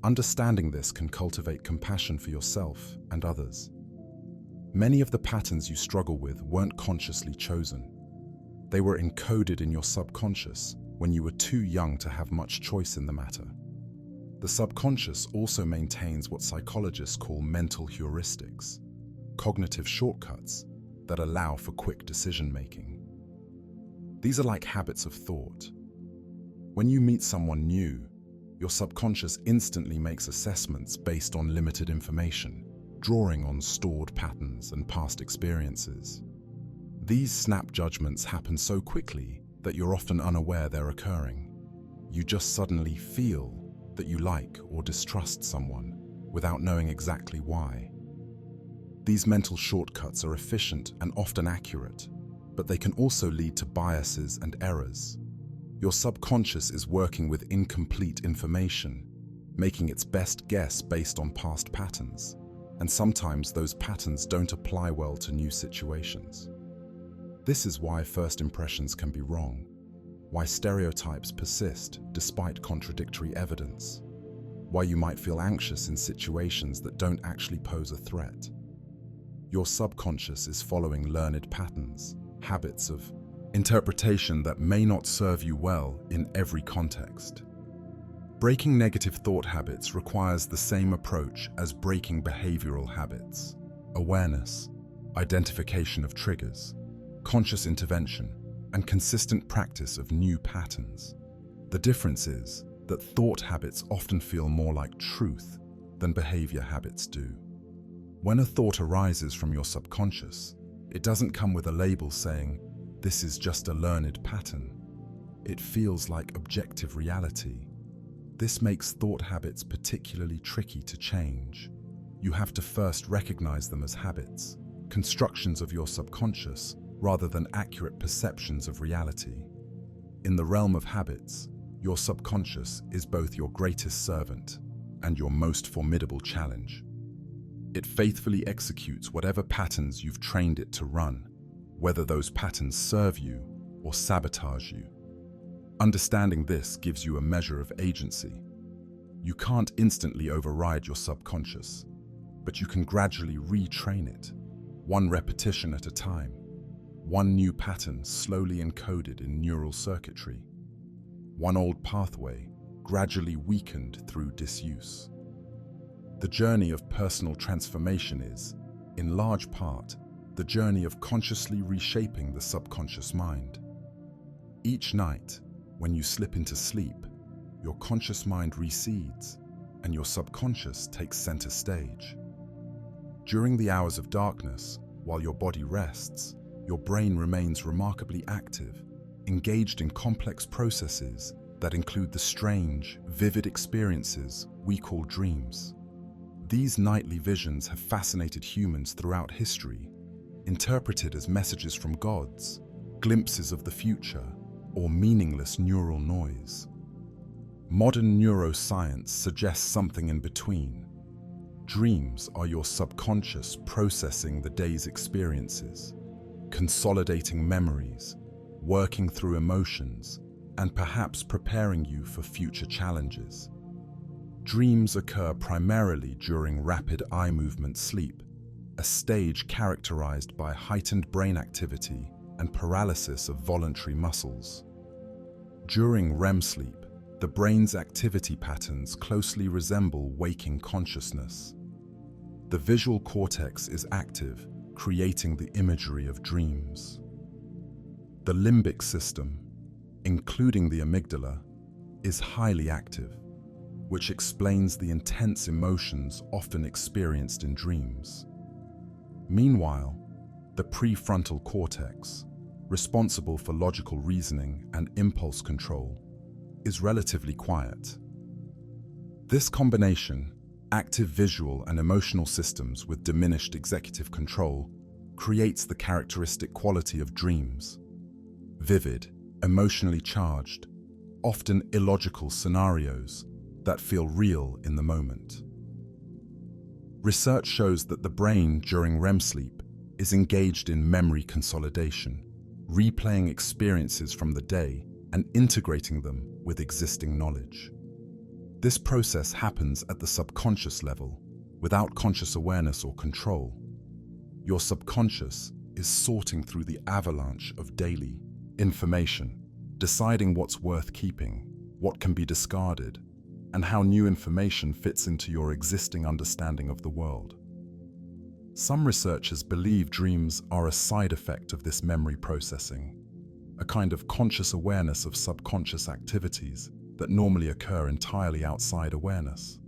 Understanding this can cultivate compassion for yourself and others. Many of the patterns you struggle with weren't consciously chosen. They were encoded in your subconscious when you were too young to have much choice in the matter. The subconscious also maintains what psychologists call mental heuristics, cognitive shortcuts that allow for quick decision-making. These are like habits of thought. When you meet someone new, your subconscious instantly makes assessments based on limited information, drawing on stored patterns and past experiences. These snap judgments happen so quickly that you're often unaware they're occurring. You just suddenly feel that you like or distrust someone without knowing exactly why. These mental shortcuts are efficient and often accurate, but they can also lead to biases and errors. Your subconscious is working with incomplete information, making its best guess based on past patterns, and sometimes those patterns don't apply well to new situations. This is why first impressions can be wrong, why stereotypes persist despite contradictory evidence, why you might feel anxious in situations that don't actually pose a threat. Your subconscious is following learned patterns, habits of interpretation that may not serve you well in every context. Breaking negative thought habits requires the same approach as breaking behavioral habits: awareness, identification of triggers, conscious intervention, and consistent practice of new patterns. The difference is that thought habits often feel more like truth than behavior habits do. When a thought arises from your subconscious, it doesn't come with a label saying, "This is just a learned pattern." It feels like objective reality. This makes thought habits particularly tricky to change. You have to first recognize them as habits, constructions of your subconscious, rather than accurate perceptions of reality. In the realm of habits, your subconscious is both your greatest servant and your most formidable challenge. It faithfully executes whatever patterns you've trained it to run, whether those patterns serve you or sabotage you. Understanding this gives you a measure of agency. You can't instantly override your subconscious, but you can gradually retrain it, one repetition at a time, one new pattern slowly encoded in neural circuitry, one old pathway gradually weakened through disuse. The journey of personal transformation is, in large part, the journey of consciously reshaping the subconscious mind. Each night, when you slip into sleep, your conscious mind recedes and your subconscious takes center stage. During the hours of darkness, while your body rests, your brain remains remarkably active, engaged in complex processes that include the strange, vivid experiences we call dreams. These nightly visions have fascinated humans throughout history, interpreted as messages from gods, glimpses of the future, or meaningless neural noise. Modern neuroscience suggests something in between. Dreams are your subconscious processing the day's experiences, consolidating memories, working through emotions, and perhaps preparing you for future challenges. Dreams occur primarily during rapid eye movement sleep, a stage characterized by heightened brain activity and paralysis of voluntary muscles. During REM sleep, the brain's activity patterns closely resemble waking consciousness. The visual cortex is active, creating the imagery of dreams. The limbic system, including the amygdala, is highly active, which explains the intense emotions often experienced in dreams. Meanwhile, the prefrontal cortex, responsible for logical reasoning and impulse control, is relatively quiet. This combination, active visual and emotional systems with diminished executive control, creates the characteristic quality of dreams: vivid, emotionally charged, often illogical scenarios that feel real in the moment. Research shows that the brain during REM sleep is engaged in memory consolidation, replaying experiences from the day and integrating them with existing knowledge. This process happens at the subconscious level, without conscious awareness or control. Your subconscious is sorting through the avalanche of daily information, deciding what's worth keeping, what can be discarded, and how new information fits into your existing understanding of the world. Some researchers believe dreams are a side effect of this memory processing, a kind of conscious awareness of subconscious activities that normally occur entirely outside awareness.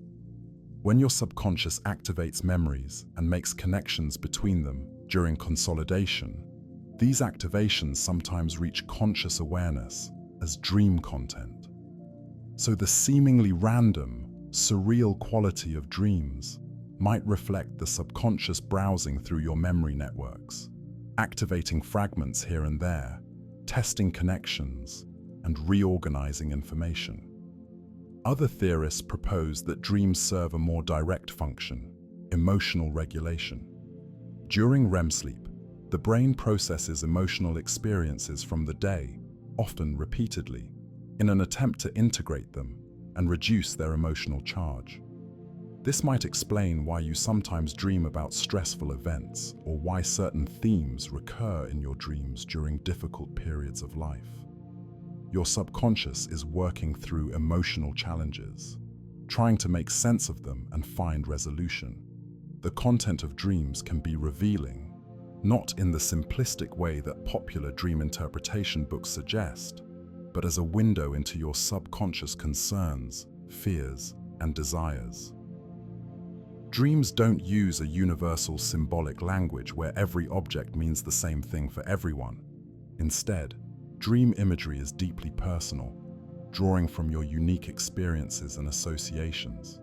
When your subconscious activates memories and makes connections between them during consolidation, these activations sometimes reach conscious awareness as dream content. So the seemingly random, surreal quality of dreams might reflect the subconscious browsing through your memory networks, activating fragments here and there, testing connections, and reorganizing information. Other theorists propose that dreams serve a more direct function: emotional regulation. During REM sleep, the brain processes emotional experiences from the day, often repeatedly, in an attempt to integrate them and reduce their emotional charge. This might explain why you sometimes dream about stressful events, or why certain themes recur in your dreams during difficult periods of life. Your subconscious is working through emotional challenges, trying to make sense of them and find resolution. The content of dreams can be revealing, not in the simplistic way that popular dream interpretation books suggest, but as a window into your subconscious concerns, fears, and desires. Dreams don't use a universal symbolic language where every object means the same thing for everyone. Instead, dream imagery is deeply personal, drawing from your unique experiences and associations.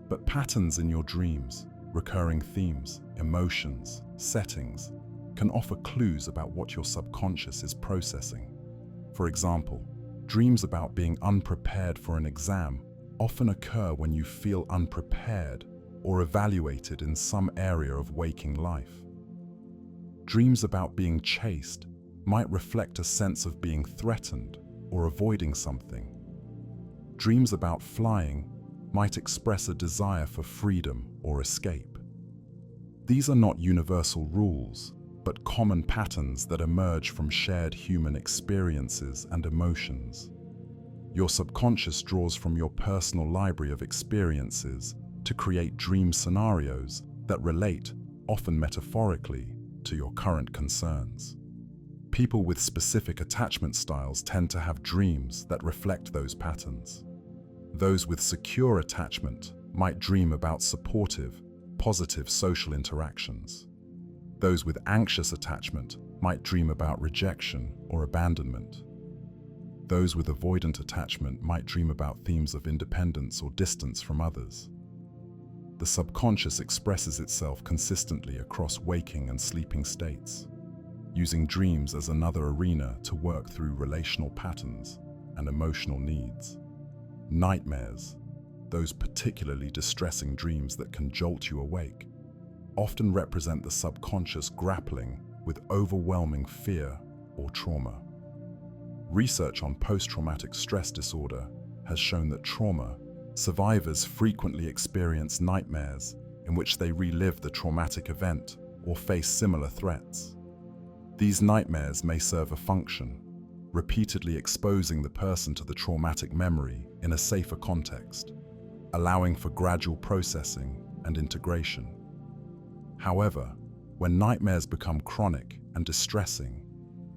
But patterns in your dreams, recurring themes, emotions, settings, can offer clues about what your subconscious is processing. For example, dreams about being unprepared for an exam often occur when you feel unprepared or evaluated in some area of waking life. Dreams about being chased might reflect a sense of being threatened or avoiding something. Dreams about flying might express a desire for freedom or escape. These are not universal rules, but common patterns that emerge from shared human experiences and emotions. Your subconscious draws from your personal library of experiences to create dream scenarios that relate, often metaphorically, to your current concerns. People with specific attachment styles tend to have dreams that reflect those patterns. Those with secure attachment might dream about supportive, positive social interactions. Those with anxious attachment might dream about rejection or abandonment. Those with avoidant attachment might dream about themes of independence or distance from others. The subconscious expresses itself consistently across waking and sleeping states, using dreams as another arena to work through relational patterns and emotional needs. Nightmares, those particularly distressing dreams that can jolt you awake, often represent the subconscious grappling with overwhelming fear or trauma. Research on post-traumatic stress disorder has shown that trauma survivors frequently experience nightmares in which they relive the traumatic event or face similar threats. These nightmares may serve a function, repeatedly exposing the person to the traumatic memory in a safer context, allowing for gradual processing and integration. However, when nightmares become chronic and distressing,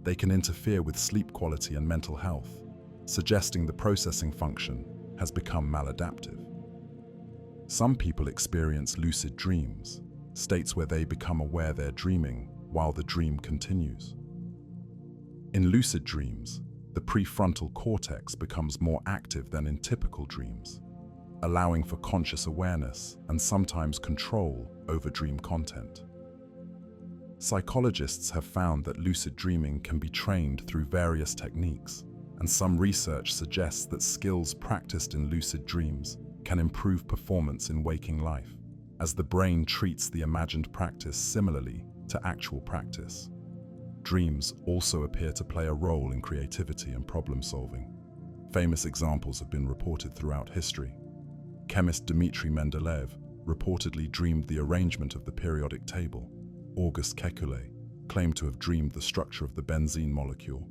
they can interfere with sleep quality and mental health, suggesting the processing function has become maladaptive. Some people experience lucid dreams, states where they become aware they're dreaming while the dream continues. In lucid dreams, the prefrontal cortex becomes more active than in typical dreams, allowing for conscious awareness and sometimes control over dream content. Psychologists have found that lucid dreaming can be trained through various techniques, and some research suggests that skills practiced in lucid dreams can improve performance in waking life, as the brain treats the imagined practice similarly to actual practice. Dreams also appear to play a role in creativity and problem-solving. Famous examples have been reported throughout history. Chemist Dmitri Mendeleev reportedly dreamed the arrangement of the periodic table. Auguste Kekule claimed to have dreamed the structure of the benzene molecule.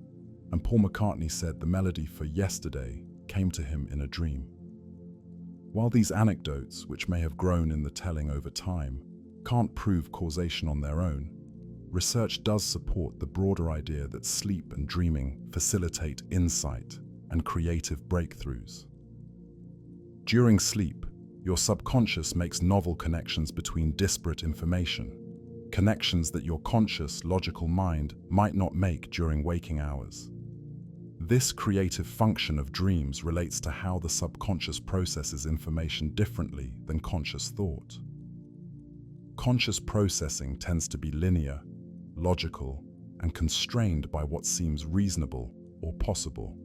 And Paul McCartney said the melody for Yesterday came to him in a dream. While these anecdotes, which may have grown in the telling over time, can't prove causation on their own, research does support the broader idea that sleep and dreaming facilitate insight and creative breakthroughs. During sleep, your subconscious makes novel connections between disparate information, connections that your conscious, logical mind might not make during waking hours. This creative function of dreams relates to how the subconscious processes information differently than conscious thought. Conscious processing tends to be linear, logical, and constrained by what seems reasonable or possible.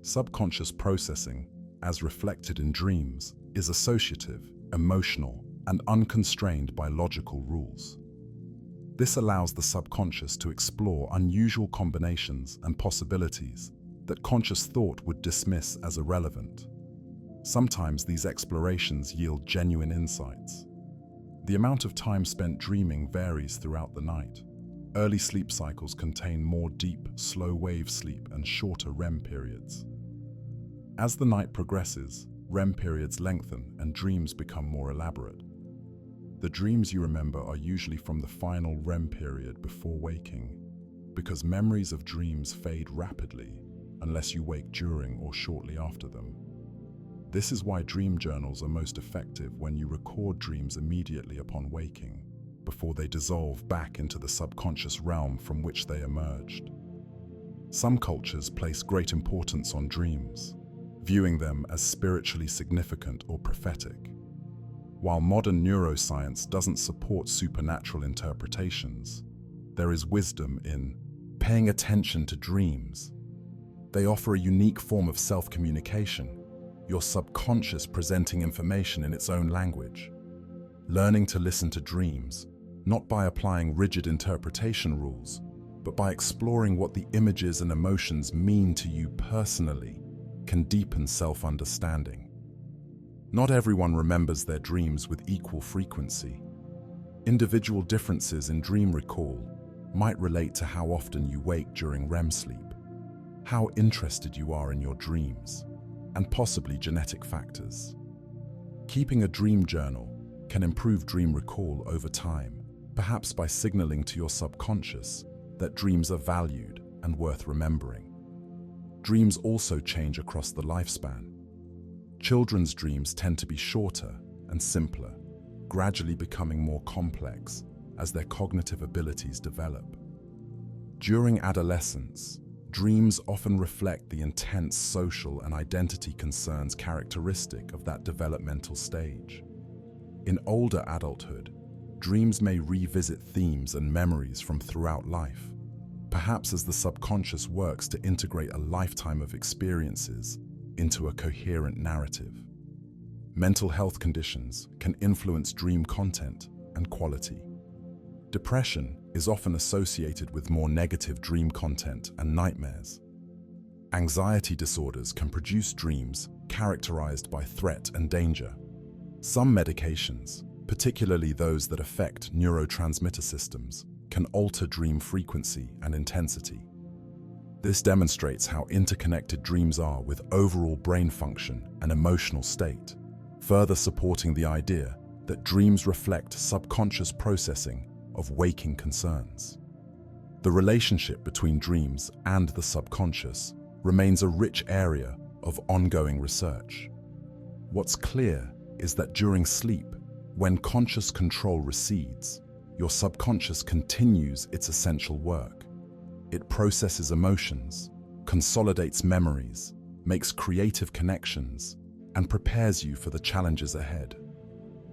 Subconscious processing, as reflected in dreams, is associative, emotional, and unconstrained by logical rules. This allows the subconscious to explore unusual combinations and possibilities that conscious thought would dismiss as irrelevant. Sometimes these explorations yield genuine insights. The amount of time spent dreaming varies throughout the night. Early sleep cycles contain more deep, slow-wave sleep and shorter REM periods. As the night progresses, REM periods lengthen and dreams become more elaborate. The dreams you remember are usually from the final REM period before waking, because memories of dreams fade rapidly unless you wake during or shortly after them. This is why dream journals are most effective when you record dreams immediately upon waking, before they dissolve back into the subconscious realm from which they emerged. Some cultures place great importance on dreams, viewing them as spiritually significant or prophetic. While modern neuroscience doesn't support supernatural interpretations, there is wisdom in paying attention to dreams. They offer a unique form of self-communication, your subconscious presenting information in its own language. Learning to listen to dreams, not by applying rigid interpretation rules, but by exploring what the images and emotions mean to you personally, can deepen self-understanding. Not everyone remembers their dreams with equal frequency. Individual differences in dream recall might relate to how often you wake during REM sleep, how interested you are in your dreams, and possibly genetic factors. Keeping a dream journal can improve dream recall over time, perhaps by signaling to your subconscious that dreams are valued and worth remembering. Dreams also change across the lifespan. Children's dreams tend to be shorter and simpler, gradually becoming more complex as their cognitive abilities develop. During adolescence, dreams often reflect the intense social and identity concerns characteristic of that developmental stage. In older adulthood, dreams may revisit themes and memories from throughout life, perhaps as the subconscious works to integrate a lifetime of experiences into a coherent narrative. Mental health conditions can influence dream content and quality. Depression is often associated with more negative dream content and nightmares. Anxiety disorders can produce dreams characterized by threat and danger. Some medications, particularly those that affect neurotransmitter systems, can alter dream frequency and intensity. This demonstrates how interconnected dreams are with overall brain function and emotional state, further supporting the idea that dreams reflect subconscious processing of waking concerns. The relationship between dreams and the subconscious remains a rich area of ongoing research. What's clear is that during sleep, when conscious control recedes, your subconscious continues its essential work. It processes emotions, consolidates memories, makes creative connections, and prepares you for the challenges ahead.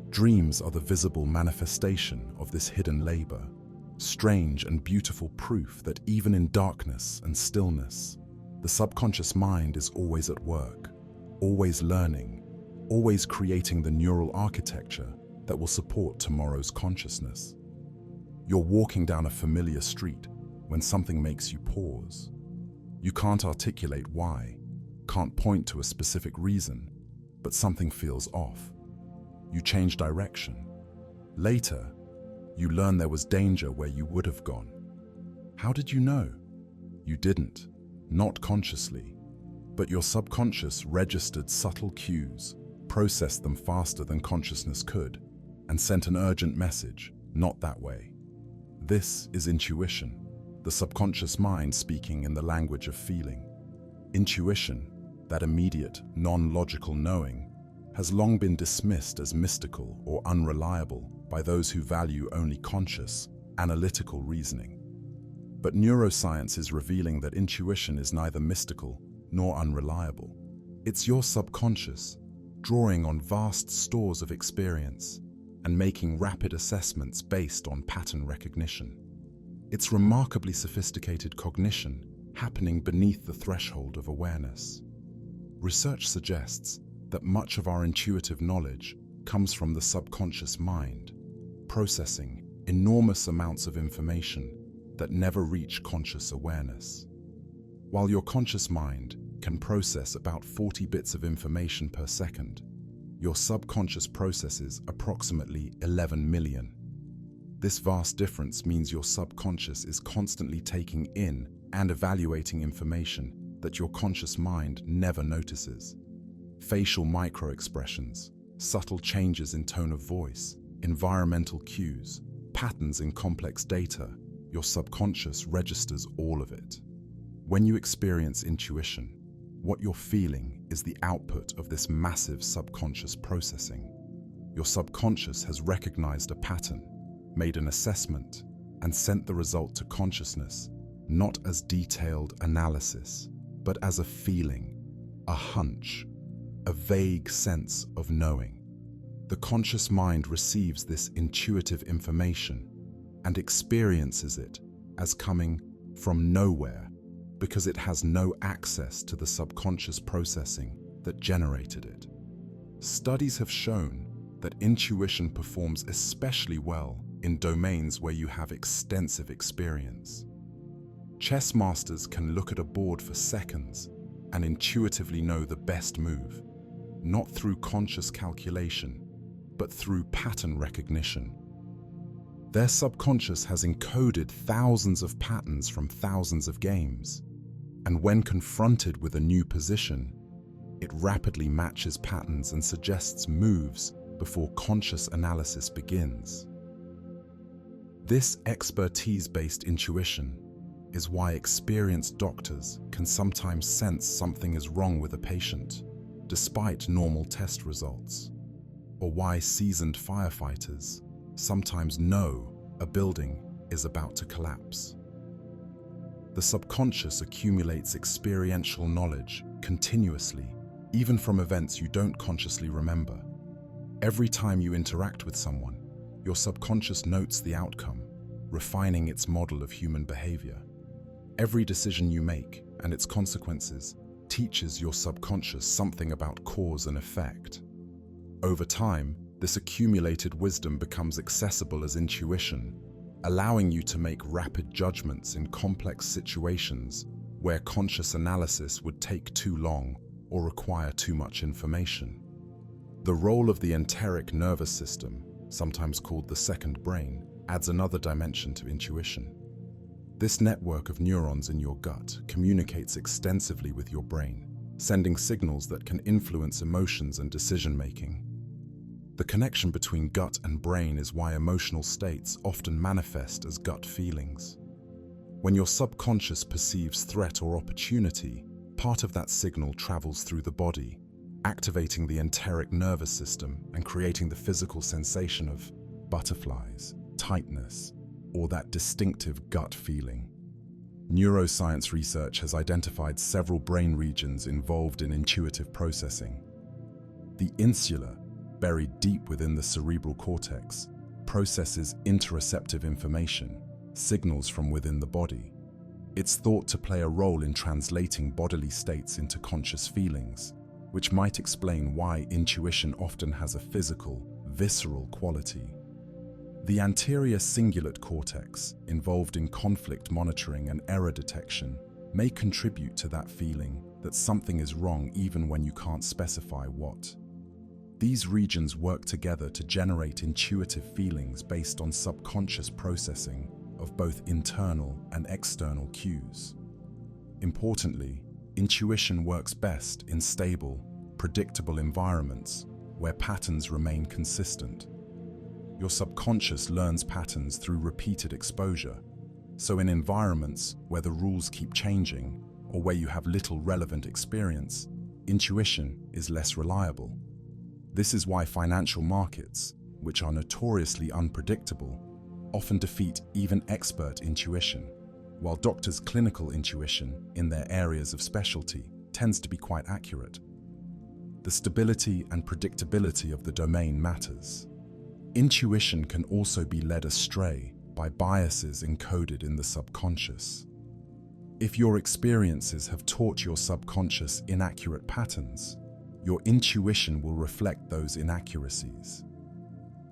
Dreams are the visible manifestation of this hidden labor, strange and beautiful proof that even in darkness and stillness, the subconscious mind is always at work, always learning, always creating the neural architecture that will support tomorrow's consciousness. You're walking down a familiar street when something makes you pause. You can't articulate why, can't point to a specific reason, but something feels off. You change direction. Later, you learn there was danger where you would have gone. How did you know? You didn't, not consciously, but your subconscious registered subtle cues, processed them faster than consciousness could, and sent an urgent message, not that way. This is intuition, the subconscious mind speaking in the language of feeling. Intuition, that immediate, non-logical knowing, has long been dismissed as mystical or unreliable by those who value only conscious, analytical reasoning. But neuroscience is revealing that intuition is neither mystical nor unreliable. It's your subconscious, drawing on vast stores of experience and making rapid assessments based on pattern recognition. It's remarkably sophisticated cognition happening beneath the threshold of awareness. Research suggests that much of our intuitive knowledge comes from the subconscious mind, processing enormous amounts of information that never reach conscious awareness. While your conscious mind can process about 40 bits of information per second, your subconscious processes approximately 11 million. This vast difference means your subconscious is constantly taking in and evaluating information that your conscious mind never notices. Facial micro-expressions, subtle changes in tone of voice, environmental cues, patterns in complex data, your subconscious registers all of it. When you experience intuition, what you're feeling is the output of this massive subconscious processing. Your subconscious has recognized a pattern, made an assessment, and sent the result to consciousness, not as detailed analysis, but as a feeling, a hunch, a vague sense of knowing. The conscious mind receives this intuitive information and experiences it as coming from nowhere because it has no access to the subconscious processing that generated it. Studies have shown that intuition performs especially well in domains where you have extensive experience. Chess masters can look at a board for seconds and intuitively know the best move, not through conscious calculation, but through pattern recognition. Their subconscious has encoded thousands of patterns from thousands of games, and when confronted with a new position, it rapidly matches patterns and suggests moves before conscious analysis begins. This expertise-based intuition is why experienced doctors can sometimes sense something is wrong with a patient, despite normal test results, or why seasoned firefighters sometimes know a building is about to collapse. The subconscious accumulates experiential knowledge continuously, even from events you don't consciously remember. Every time you interact with someone, your subconscious notes the outcome, refining its model of human behavior. Every decision you make and its consequences teaches your subconscious something about cause and effect. Over time, this accumulated wisdom becomes accessible as intuition, allowing you to make rapid judgments in complex situations where conscious analysis would take too long or require too much information. The role of the enteric nervous system, sometimes called the second brain, adds another dimension to intuition. This network of neurons in your gut communicates extensively with your brain, sending signals that can influence emotions and decision-making. The connection between gut and brain is why emotional states often manifest as gut feelings. When your subconscious perceives threat or opportunity, part of that signal travels through the body, activating the enteric nervous system and creating the physical sensation of butterflies, tightness, or that distinctive gut feeling. Neuroscience research has identified several brain regions involved in intuitive processing. The insula, buried deep within the cerebral cortex, processes interoceptive information, signals from within the body. It's thought to play a role in translating bodily states into conscious feelings, which might explain why intuition often has a physical, visceral quality. The anterior cingulate cortex, involved in conflict monitoring and error detection, may contribute to that feeling that something is wrong even when you can't specify what. These regions work together to generate intuitive feelings based on subconscious processing of both internal and external cues. Importantly, intuition works best in stable, predictable environments where patterns remain consistent. Your subconscious learns patterns through repeated exposure, so in environments where the rules keep changing or where you have little relevant experience, intuition is less reliable. This is why financial markets, which are notoriously unpredictable, often defeat even expert intuition, while doctors' clinical intuition in their areas of specialty tends to be quite accurate. The stability and predictability of the domain matters. Intuition can also be led astray by biases encoded in the subconscious. If your experiences have taught your subconscious inaccurate patterns, your intuition will reflect those inaccuracies.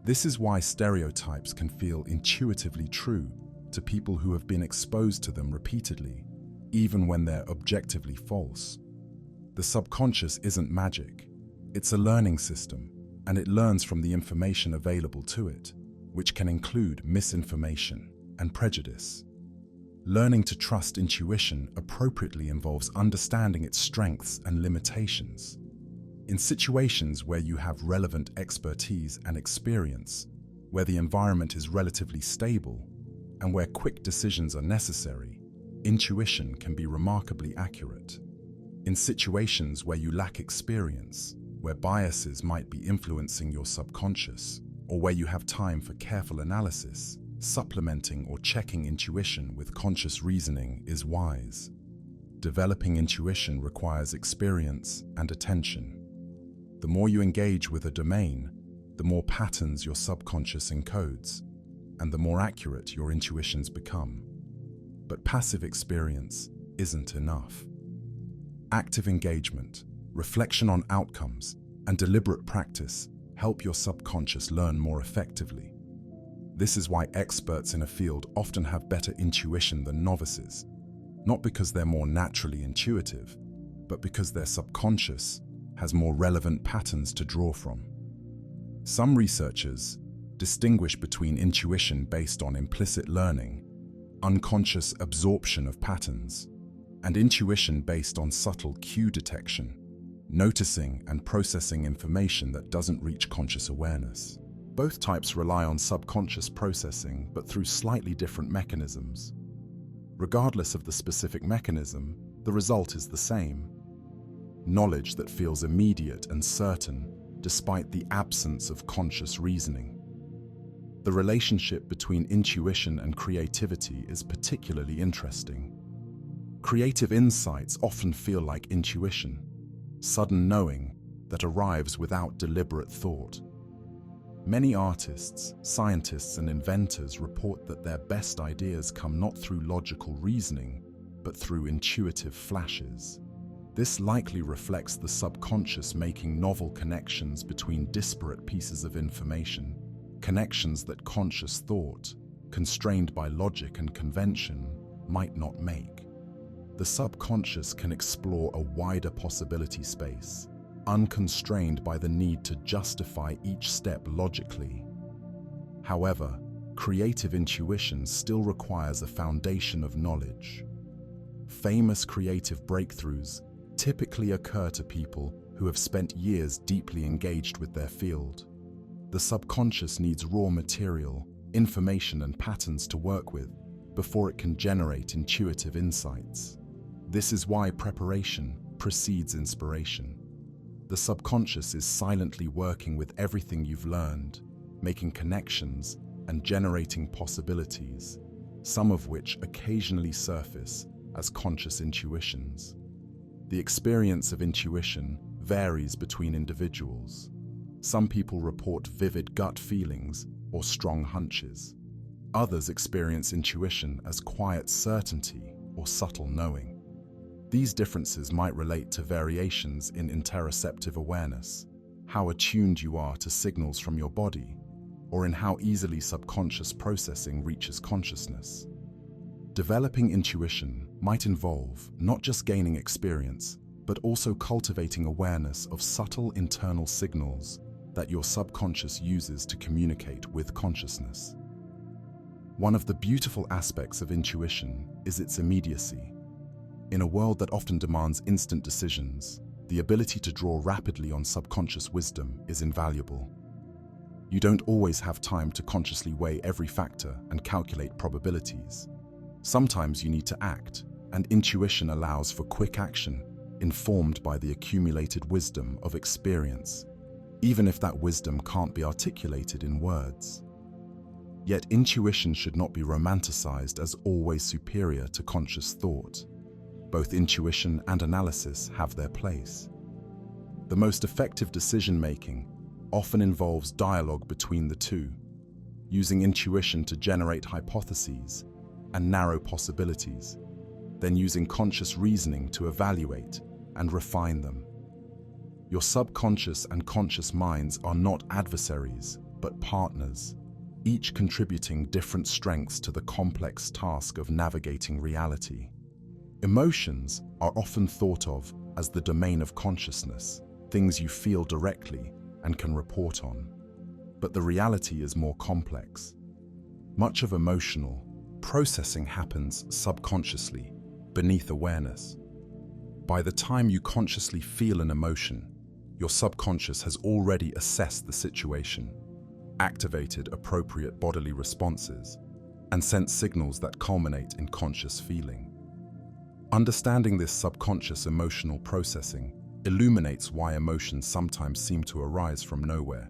This is why stereotypes can feel intuitively true to people who have been exposed to them repeatedly, even when they're objectively false. The subconscious isn't magic. It's a learning system, and it learns from the information available to it, which can include misinformation and prejudice. Learning to trust intuition appropriately involves understanding its strengths and limitations. In situations where you have relevant expertise and experience, where the environment is relatively stable, and where quick decisions are necessary, intuition can be remarkably accurate. In situations where you lack experience, where biases might be influencing your subconscious, or where you have time for careful analysis, supplementing or checking intuition with conscious reasoning is wise. Developing intuition requires experience and attention. The more you engage with a domain, the more patterns your subconscious encodes, and the more accurate your intuitions become. But passive experience isn't enough. Active engagement, reflection on outcomes, and deliberate practice help your subconscious learn more effectively. This is why experts in a field often have better intuition than novices, not because they're more naturally intuitive, but because their subconscious has more relevant patterns to draw from. Some researchers distinguish between intuition based on implicit learning, unconscious absorption of patterns, and intuition based on subtle cue detection, noticing and processing information that doesn't reach conscious awareness. Both types rely on subconscious processing, but through slightly different mechanisms. Regardless of the specific mechanism, the result is the same: knowledge that feels immediate and certain, despite the absence of conscious reasoning. The relationship between intuition and creativity is particularly interesting. Creative insights often feel like intuition, sudden knowing that arrives without deliberate thought. Many artists, scientists, and inventors report that their best ideas come not through logical reasoning, but through intuitive flashes. This likely reflects the subconscious making novel connections between disparate pieces of information, connections that conscious thought, constrained by logic and convention, might not make. The subconscious can explore a wider possibility space, unconstrained by the need to justify each step logically. However, creative intuition still requires a foundation of knowledge. Famous creative breakthroughs typically occur to people who have spent years deeply engaged with their field. The subconscious needs raw material, information, and patterns to work with before it can generate intuitive insights. This is why preparation precedes inspiration. The subconscious is silently working with everything you've learned, making connections and generating possibilities, some of which occasionally surface as conscious intuitions. The experience of intuition varies between individuals. Some people report vivid gut feelings or strong hunches. Others experience intuition as quiet certainty or subtle knowing. These differences might relate to variations in interoceptive awareness, how attuned you are to signals from your body, or in how easily subconscious processing reaches consciousness. Developing intuition might involve not just gaining experience, but also cultivating awareness of subtle internal signals that your subconscious uses to communicate with consciousness. One of the beautiful aspects of intuition is its immediacy. In a world that often demands instant decisions, the ability to draw rapidly on subconscious wisdom is invaluable. You don't always have time to consciously weigh every factor and calculate probabilities. Sometimes you need to act, and intuition allows for quick action, informed by the accumulated wisdom of experience, even if that wisdom can't be articulated in words. Yet intuition should not be romanticized as always superior to conscious thought. Both intuition and analysis have their place. The most effective decision-making often involves dialogue between the two, using intuition to generate hypotheses and narrow possibilities, then using conscious reasoning to evaluate and refine them. Your subconscious and conscious minds are not adversaries, but partners, each contributing different strengths to the complex task of navigating reality. Emotions are often thought of as the domain of consciousness, things you feel directly and can report on. But the reality is more complex. Much of emotional processing happens subconsciously, beneath awareness. By the time you consciously feel an emotion, your subconscious has already assessed the situation, activated appropriate bodily responses, and sent signals that culminate in conscious feeling. Understanding this subconscious emotional processing illuminates why emotions sometimes seem to arise from nowhere,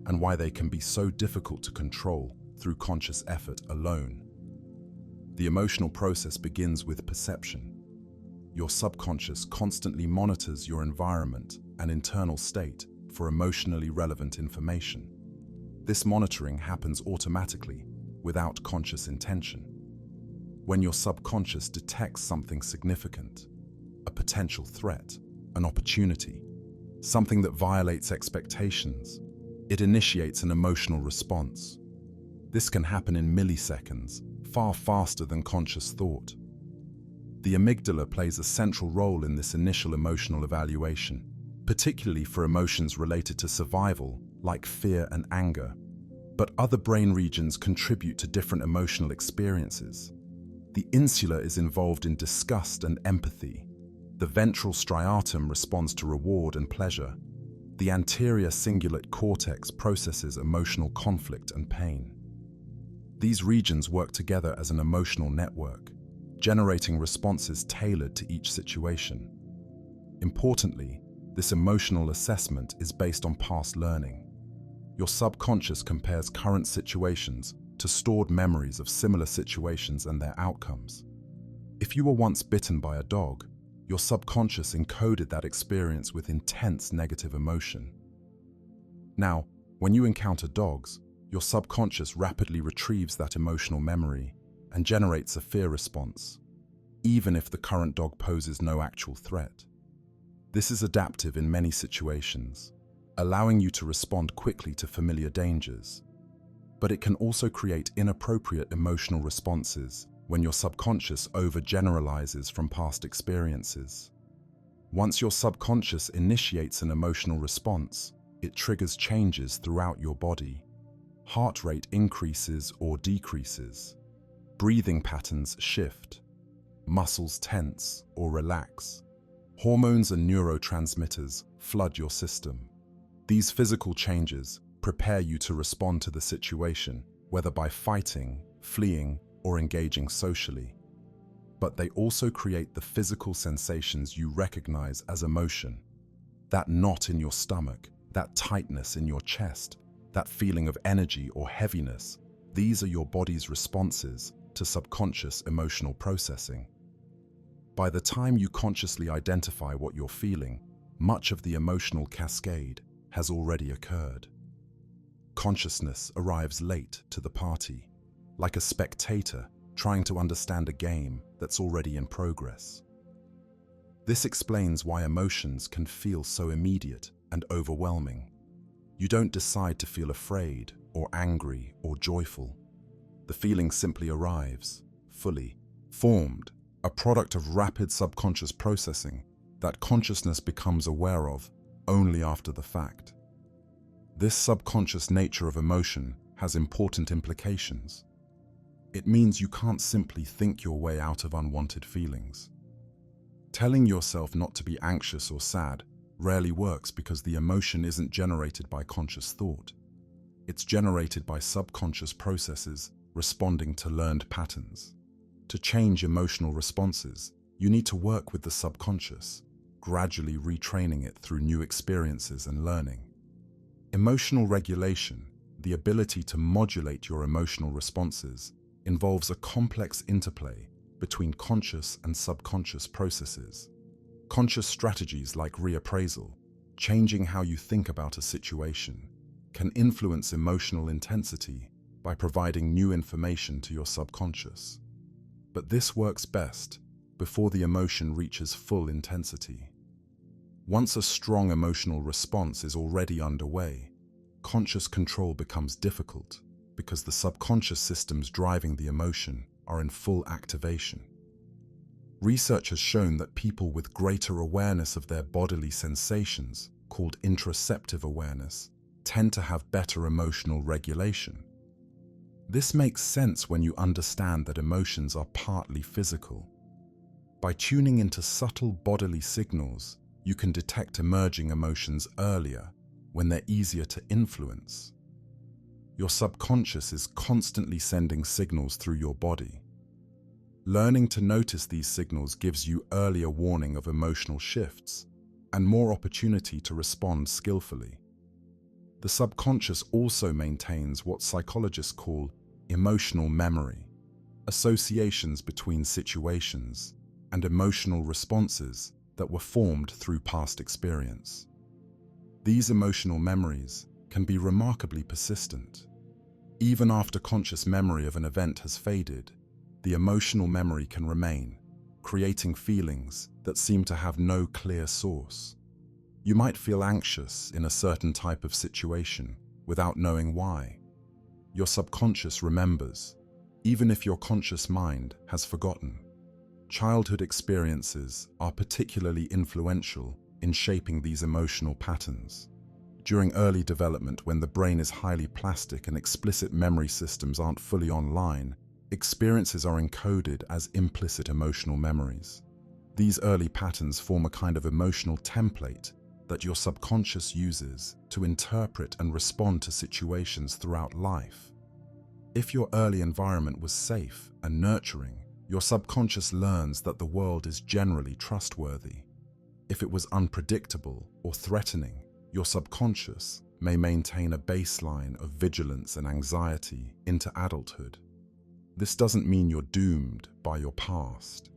and why they can be so difficult to control through conscious effort alone. The emotional process begins with perception. Your subconscious constantly monitors your environment and internal state for emotionally relevant information. This monitoring happens automatically, without conscious intention. When your subconscious detects something significant, a potential threat, an opportunity, something that violates expectations, it initiates an emotional response. This can happen in milliseconds, far faster than conscious thought. The amygdala plays a central role in this initial emotional evaluation, particularly for emotions related to survival, like fear and anger. But other brain regions contribute to different emotional experiences. The insula is involved in disgust and empathy. The ventral striatum responds to reward and pleasure. The anterior cingulate cortex processes emotional conflict and pain. These regions work together as an emotional network, generating responses tailored to each situation. Importantly, this emotional assessment is based on past learning. Your subconscious compares current situations to stored memories of similar situations and their outcomes. If you were once bitten by a dog, your subconscious encoded that experience with intense negative emotion. Now, when you encounter dogs, your subconscious rapidly retrieves that emotional memory and generates a fear response, even if the current dog poses no actual threat. This is adaptive in many situations, allowing you to respond quickly to familiar dangers. But it can also create inappropriate emotional responses when your subconscious overgeneralizes from past experiences. Once your subconscious initiates an emotional response, it triggers changes throughout your body. Heart rate increases or decreases. Breathing patterns shift. Muscles tense or relax. Hormones and neurotransmitters flood your system. These physical changes prepare you to respond to the situation, whether by fighting, fleeing, or engaging socially. But they also create the physical sensations you recognize as emotion. That knot in your stomach, that tightness in your chest, that feeling of energy or heaviness, these are your body's responses to subconscious emotional processing. By the time you consciously identify what you're feeling, much of the emotional cascade has already occurred. Consciousness arrives late to the party, like a spectator trying to understand a game that's already in progress. This explains why emotions can feel so immediate and overwhelming. You don't decide to feel afraid or angry or joyful. The feeling simply arrives, fully formed, a product of rapid subconscious processing that consciousness becomes aware of only after the fact. This subconscious nature of emotion has important implications. It means you can't simply think your way out of unwanted feelings. Telling yourself not to be anxious or sad rarely works because the emotion isn't generated by conscious thought. It's generated by subconscious processes responding to learned patterns. To change emotional responses, you need to work with the subconscious, gradually retraining it through new experiences and learning. Emotional regulation, the ability to modulate your emotional responses, involves a complex interplay between conscious and subconscious processes. Conscious strategies like reappraisal, changing how you think about a situation, can influence emotional intensity by providing new information to your subconscious. But this works best before the emotion reaches full intensity. Once a strong emotional response is already underway, conscious control becomes difficult because the subconscious systems driving the emotion are in full activation. Research has shown that people with greater awareness of their bodily sensations, called interoceptive awareness, tend to have better emotional regulation. This makes sense when you understand that emotions are partly physical. By tuning into subtle bodily signals, you can detect emerging emotions earlier, when they're easier to influence. Your subconscious is constantly sending signals through your body. Learning to notice these signals gives you earlier warning of emotional shifts and more opportunity to respond skillfully. The subconscious also maintains what psychologists call emotional memory, associations between situations and emotional responses that were formed through past experience. These emotional memories can be remarkably persistent. Even after conscious memory of an event has faded, the emotional memory can remain, creating feelings that seem to have no clear source. You might feel anxious in a certain type of situation without knowing why. Your subconscious remembers, even if your conscious mind has forgotten. Childhood experiences are particularly influential in shaping these emotional patterns. During early development, when the brain is highly plastic and explicit memory systems aren't fully online, experiences are encoded as implicit emotional memories. These early patterns form a kind of emotional template that your subconscious uses to interpret and respond to situations throughout life. If your early environment was safe and nurturing, your subconscious learns that the world is generally trustworthy. If it was unpredictable or threatening, your subconscious may maintain a baseline of vigilance and anxiety into adulthood. This doesn't mean you're doomed by your past.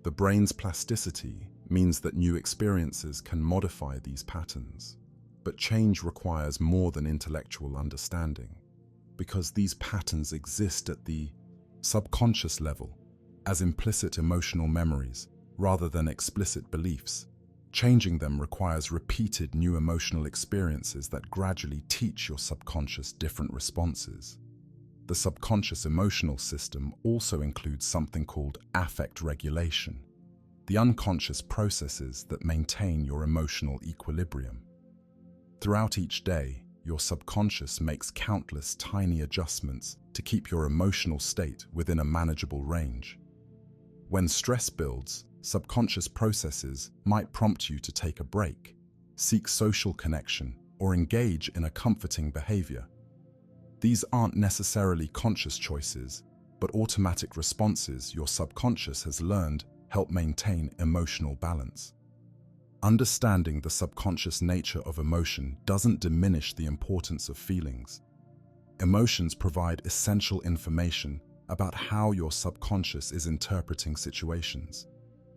The brain's plasticity means that new experiences can modify these patterns. But change requires more than intellectual understanding, because these patterns exist at the subconscious level as implicit emotional memories rather than explicit beliefs. Changing them requires repeated new emotional experiences that gradually teach your subconscious different responses. The subconscious emotional system also includes something called affect regulation, the unconscious processes that maintain your emotional equilibrium. Throughout each day, your subconscious makes countless tiny adjustments to keep your emotional state within a manageable range. When stress builds, subconscious processes might prompt you to take a break, seek social connection, or engage in a comforting behavior. These aren't necessarily conscious choices, but automatic responses your subconscious has learned help maintain emotional balance. Understanding the subconscious nature of emotion doesn't diminish the importance of feelings. Emotions provide essential information about how your subconscious is interpreting situations.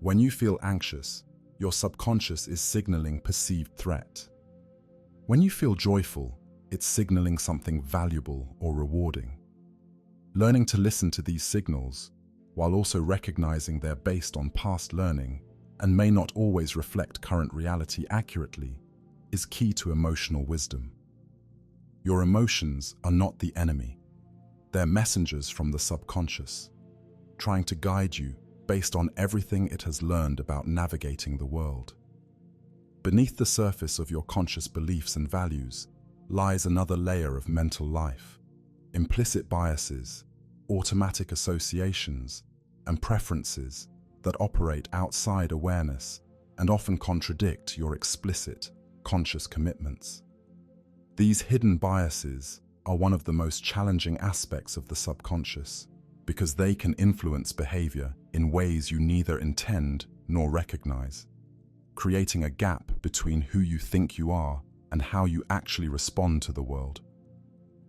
When you feel anxious, your subconscious is signaling perceived threat. When you feel joyful, it's signaling something valuable or rewarding. Learning to listen to these signals, while also recognizing they're based on past learning and may not always reflect current reality accurately, is key to emotional wisdom. Your emotions are not the enemy. They're messengers from the subconscious, trying to guide you based on everything it has learned about navigating the world. Beneath the surface of your conscious beliefs and values lies another layer of mental life: implicit biases, automatic associations, and preferences that operate outside awareness and often contradict your explicit, conscious commitments. These hidden biases are one of the most challenging aspects of the subconscious, because they can influence behavior in ways you neither intend nor recognize, creating a gap between who you think you are and how you actually respond to the world.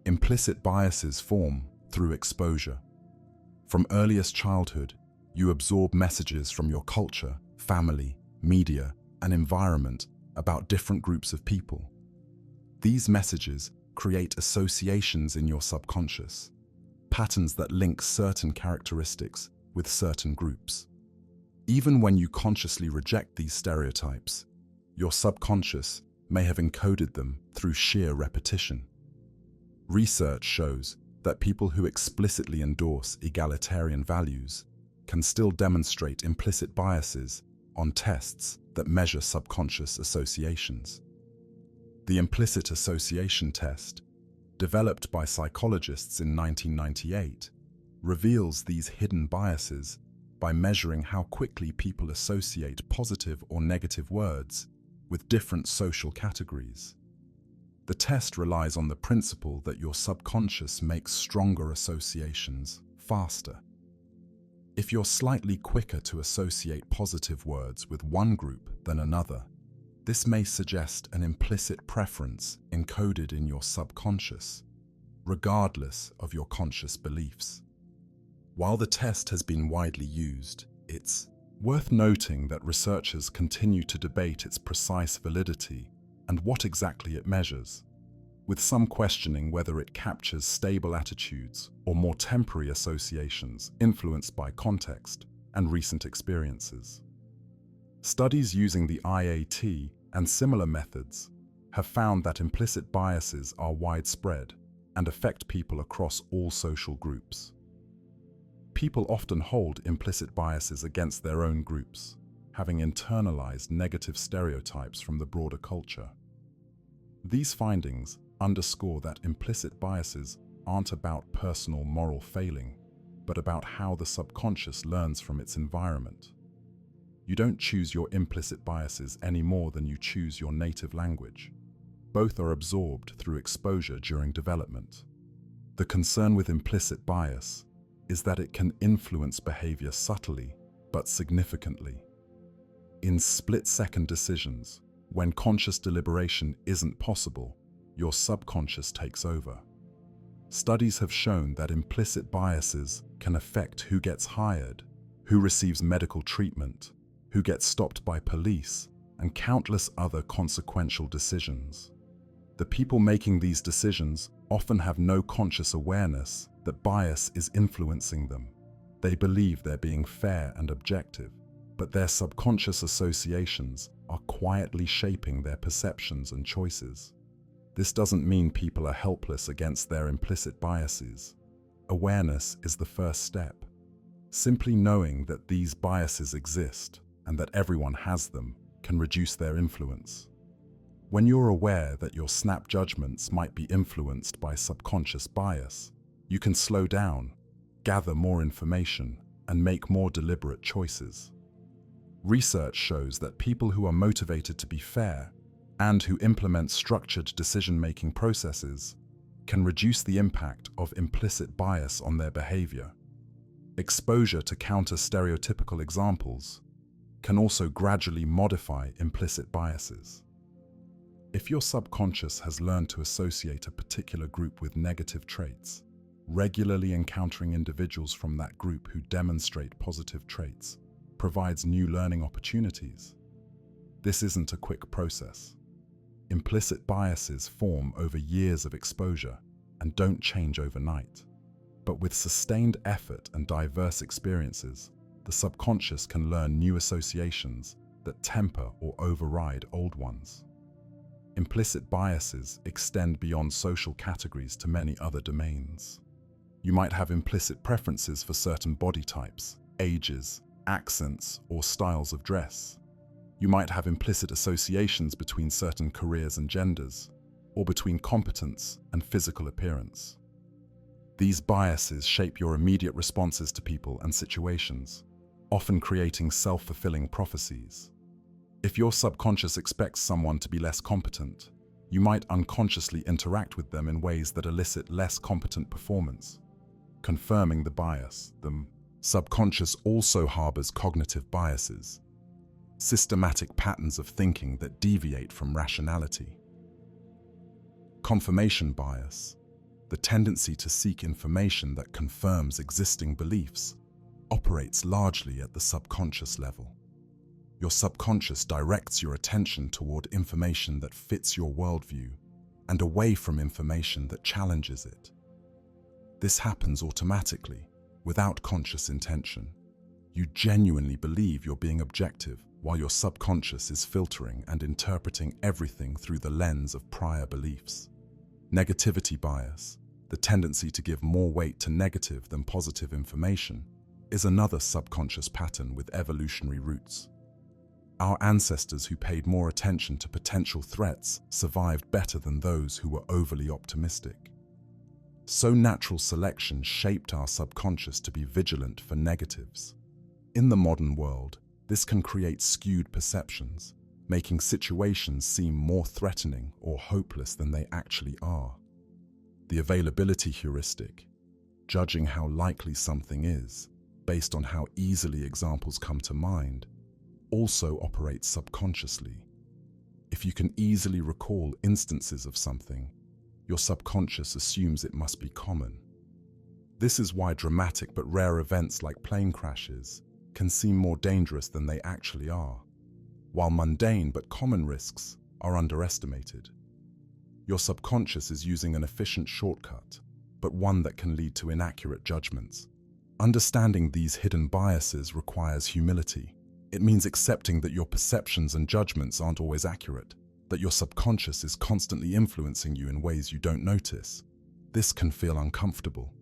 Implicit biases form through exposure. From earliest childhood, you absorb messages from your culture, family, media, and environment about different groups of people. These messages create associations in your subconscious, patterns that link certain characteristics with certain groups. Even when you consciously reject these stereotypes, your subconscious may have encoded them through sheer repetition. Research shows that people who explicitly endorse egalitarian values can still demonstrate implicit biases on tests that measure subconscious associations. The implicit association test, developed by psychologists in 1998, reveals these hidden biases by measuring how quickly people associate positive or negative words with different social categories. The test relies on the principle that your subconscious makes stronger associations faster. If you're slightly quicker to associate positive words with one group than another, this may suggest an implicit preference encoded in your subconscious, regardless of your conscious beliefs. While the test has been widely used, it's worth noting that researchers continue to debate its precise validity and what exactly it measures, with some questioning whether it captures stable attitudes or more temporary associations influenced by context and recent experiences. Studies using the IAT and similar methods have found that implicit biases are widespread and affect people across all social groups. People often hold implicit biases against their own groups, having internalized negative stereotypes from the broader culture. These findings underscore that implicit biases aren't about personal moral failing, but about how the subconscious learns from its environment. You don't choose your implicit biases any more than you choose your native language. Both are absorbed through exposure during development. The concern with implicit bias is that it can influence behavior subtly but significantly. In split-second decisions, when conscious deliberation isn't possible, your subconscious takes over. Studies have shown that implicit biases can affect who gets hired, who receives medical treatment, who gets stopped by police, and countless other consequential decisions. The people making these decisions often have no conscious awareness that bias is influencing them. They believe they're being fair and objective, but their subconscious associations are quietly shaping their perceptions and choices. This doesn't mean people are helpless against their implicit biases. Awareness is the first step. Simply knowing that these biases exist and that everyone has them can reduce their influence. When you're aware that your snap judgments might be influenced by subconscious bias, you can slow down, gather more information, and make more deliberate choices. Research shows that people who are motivated to be fair and who implement structured decision-making processes can reduce the impact of implicit bias on their behavior. Exposure to counter-stereotypical examples can also gradually modify implicit biases. If your subconscious has learned to associate a particular group with negative traits, regularly encountering individuals from that group who demonstrate positive traits provides new learning opportunities. This isn't a quick process. Implicit biases form over years of exposure and don't change overnight. But with sustained effort and diverse experiences, the subconscious can learn new associations that temper or override old ones. Implicit biases extend beyond social categories to many other domains. You might have implicit preferences for certain body types, ages, accents, or styles of dress. You might have implicit associations between certain careers and genders, or between competence and physical appearance. These biases shape your immediate responses to people and situations, often creating self-fulfilling prophecies. If your subconscious expects someone to be less competent, you might unconsciously interact with them in ways that elicit less competent performance, confirming the bias. The subconscious also harbors cognitive biases, systematic patterns of thinking that deviate from rationality. Confirmation bias, the tendency to seek information that confirms existing beliefs, operates largely at the subconscious level. Your subconscious directs your attention toward information that fits your worldview and away from information that challenges it. This happens automatically, without conscious intention. You genuinely believe you're being objective, while your subconscious is filtering and interpreting everything through the lens of prior beliefs. Negativity bias, the tendency to give more weight to negative than positive information, is another subconscious pattern with evolutionary roots. Our ancestors who paid more attention to potential threats survived better than those who were overly optimistic. So natural selection shaped our subconscious to be vigilant for negatives. In the modern world, this can create skewed perceptions, making situations seem more threatening or hopeless than they actually are. The availability heuristic, judging how likely something is based on how easily examples come to mind, also operates subconsciously. If you can easily recall instances of something, your subconscious assumes it must be common. This is why dramatic but rare events like plane crashes can seem more dangerous than they actually are, while mundane but common risks are underestimated. Your subconscious is using an efficient shortcut, but one that can lead to inaccurate judgments. Understanding these hidden biases requires humility. It means accepting that your perceptions and judgments aren't always accurate, that your subconscious is constantly influencing you in ways you don't notice. This can feel uncomfortable.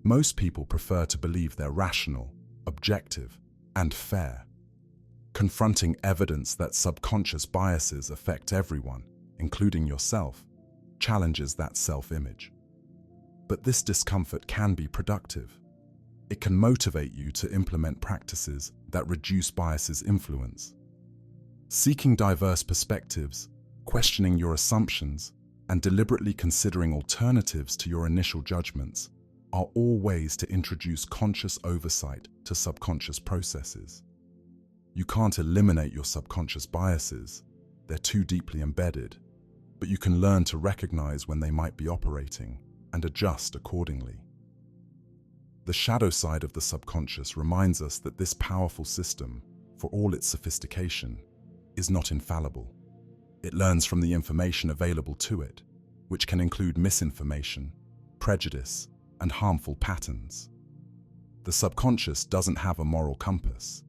Most people prefer to believe they're rational, objective, and fair. Confronting evidence that subconscious biases affect everyone, including yourself, challenges that self-image. But this discomfort can be productive. It can motivate you to implement practices that reduce bias's influence. Seeking diverse perspectives, questioning your assumptions, and deliberately considering alternatives to your initial judgments are all ways to introduce conscious oversight to subconscious processes. You can't eliminate your subconscious biases, they're too deeply embedded, but you can learn to recognize when they might be operating and adjust accordingly. The shadow side of the subconscious reminds us that this powerful system, for all its sophistication, is not infallible. It learns from the information available to it, which can include misinformation, prejudice, and harmful patterns. The subconscious doesn't have a moral compass.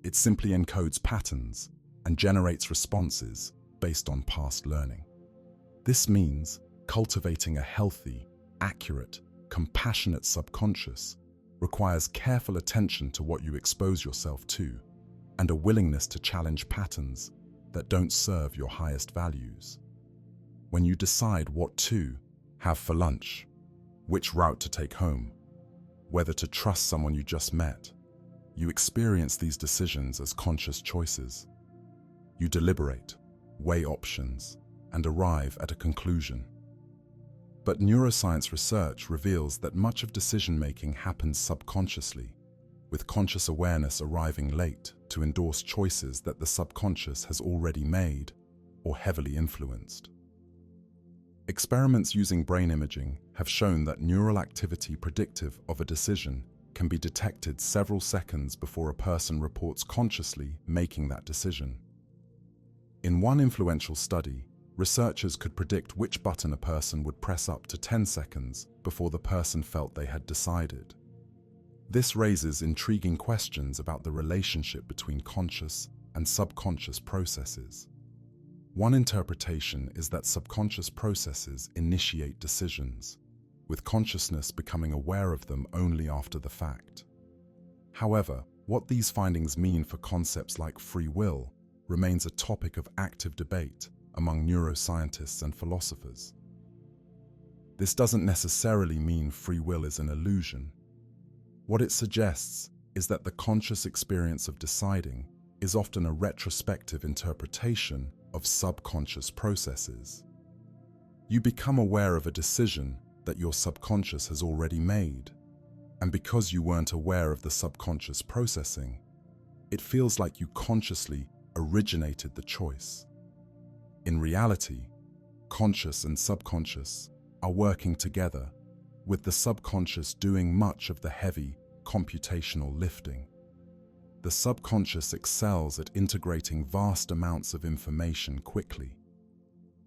It simply encodes patterns and generates responses based on past learning. This means cultivating a healthy, accurate, compassionate subconscious requires careful attention to what you expose yourself to and a willingness to challenge patterns that don't serve your highest values. When you decide what to have for lunch, which route to take home, whether to trust someone you just met, you experience these decisions as conscious choices. You deliberate, weigh options, and arrive at a conclusion. But neuroscience research reveals that much of decision-making happens subconsciously, with conscious awareness arriving late to endorse choices that the subconscious has already made or heavily influenced. Experiments using brain imaging have shown that neural activity predictive of a decision can be detected several seconds before a person reports consciously making that decision. In one influential study, researchers could predict which button a person would press up to 10 seconds before the person felt they had decided. This raises intriguing questions about the relationship between conscious and subconscious processes. One interpretation is that subconscious processes initiate decisions, with consciousness becoming aware of them only after the fact. However, what these findings mean for concepts like free will remains a topic of active debate among neuroscientists and philosophers. This doesn't necessarily mean free will is an illusion. What it suggests is that the conscious experience of deciding is often a retrospective interpretation of subconscious processes. You become aware of a decision that your subconscious has already made, and because you weren't aware of the subconscious processing, it feels like you consciously originated the choice. In reality, conscious and subconscious are working together, with the subconscious doing much of the heavy, computational lifting. The subconscious excels at integrating vast amounts of information quickly.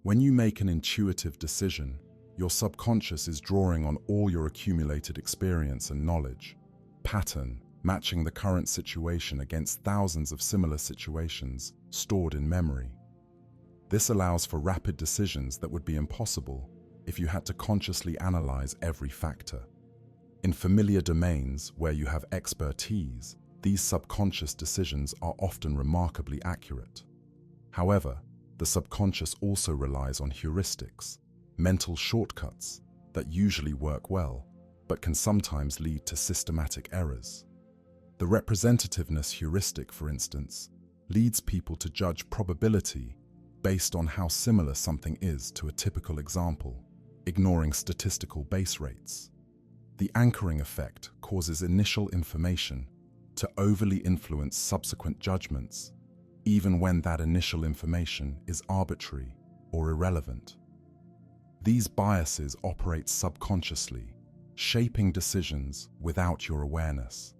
When you make an intuitive decision, your subconscious is drawing on all your accumulated experience and knowledge, pattern matching the current situation against thousands of similar situations stored in memory. This allows for rapid decisions that would be impossible if you had to consciously analyze every factor. In familiar domains where you have expertise, these subconscious decisions are often remarkably accurate. However, the subconscious also relies on heuristics, mental shortcuts that usually work well, but can sometimes lead to systematic errors. The representativeness heuristic, for instance, leads people to judge probability based on how similar something is to a typical example, ignoring statistical base rates. The anchoring effect causes initial information to overly influence subsequent judgments, even when that initial information is arbitrary or irrelevant. These biases operate subconsciously, shaping decisions without your awareness.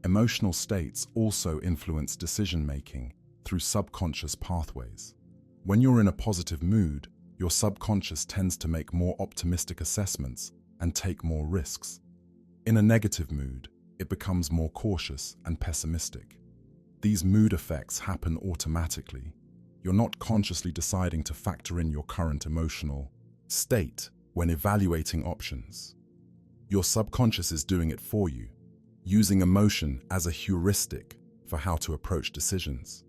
Emotional states also influence decision-making through subconscious pathways. When you're in a positive mood, your subconscious tends to make more optimistic assessments and take more risks. In a negative mood, it becomes more cautious and pessimistic. These mood effects happen automatically. You're not consciously deciding to factor in your current emotional state when evaluating options. Your subconscious is doing it for you, using emotion as a heuristic for how to approach decisions.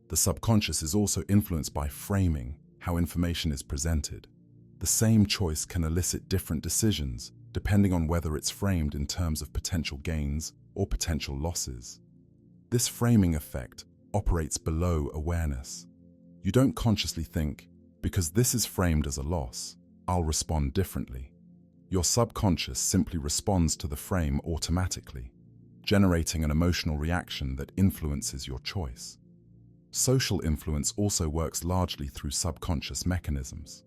The subconscious is also influenced by framing, how information is presented. The same choice can elicit different decisions depending on whether it's framed in terms of potential gains or potential losses. This framing effect operates below awareness. You don't consciously think, because this is framed as a loss, I'll respond differently. Your subconscious simply responds to the frame automatically, generating an emotional reaction that influences your choice. Social influence also works largely through subconscious mechanisms.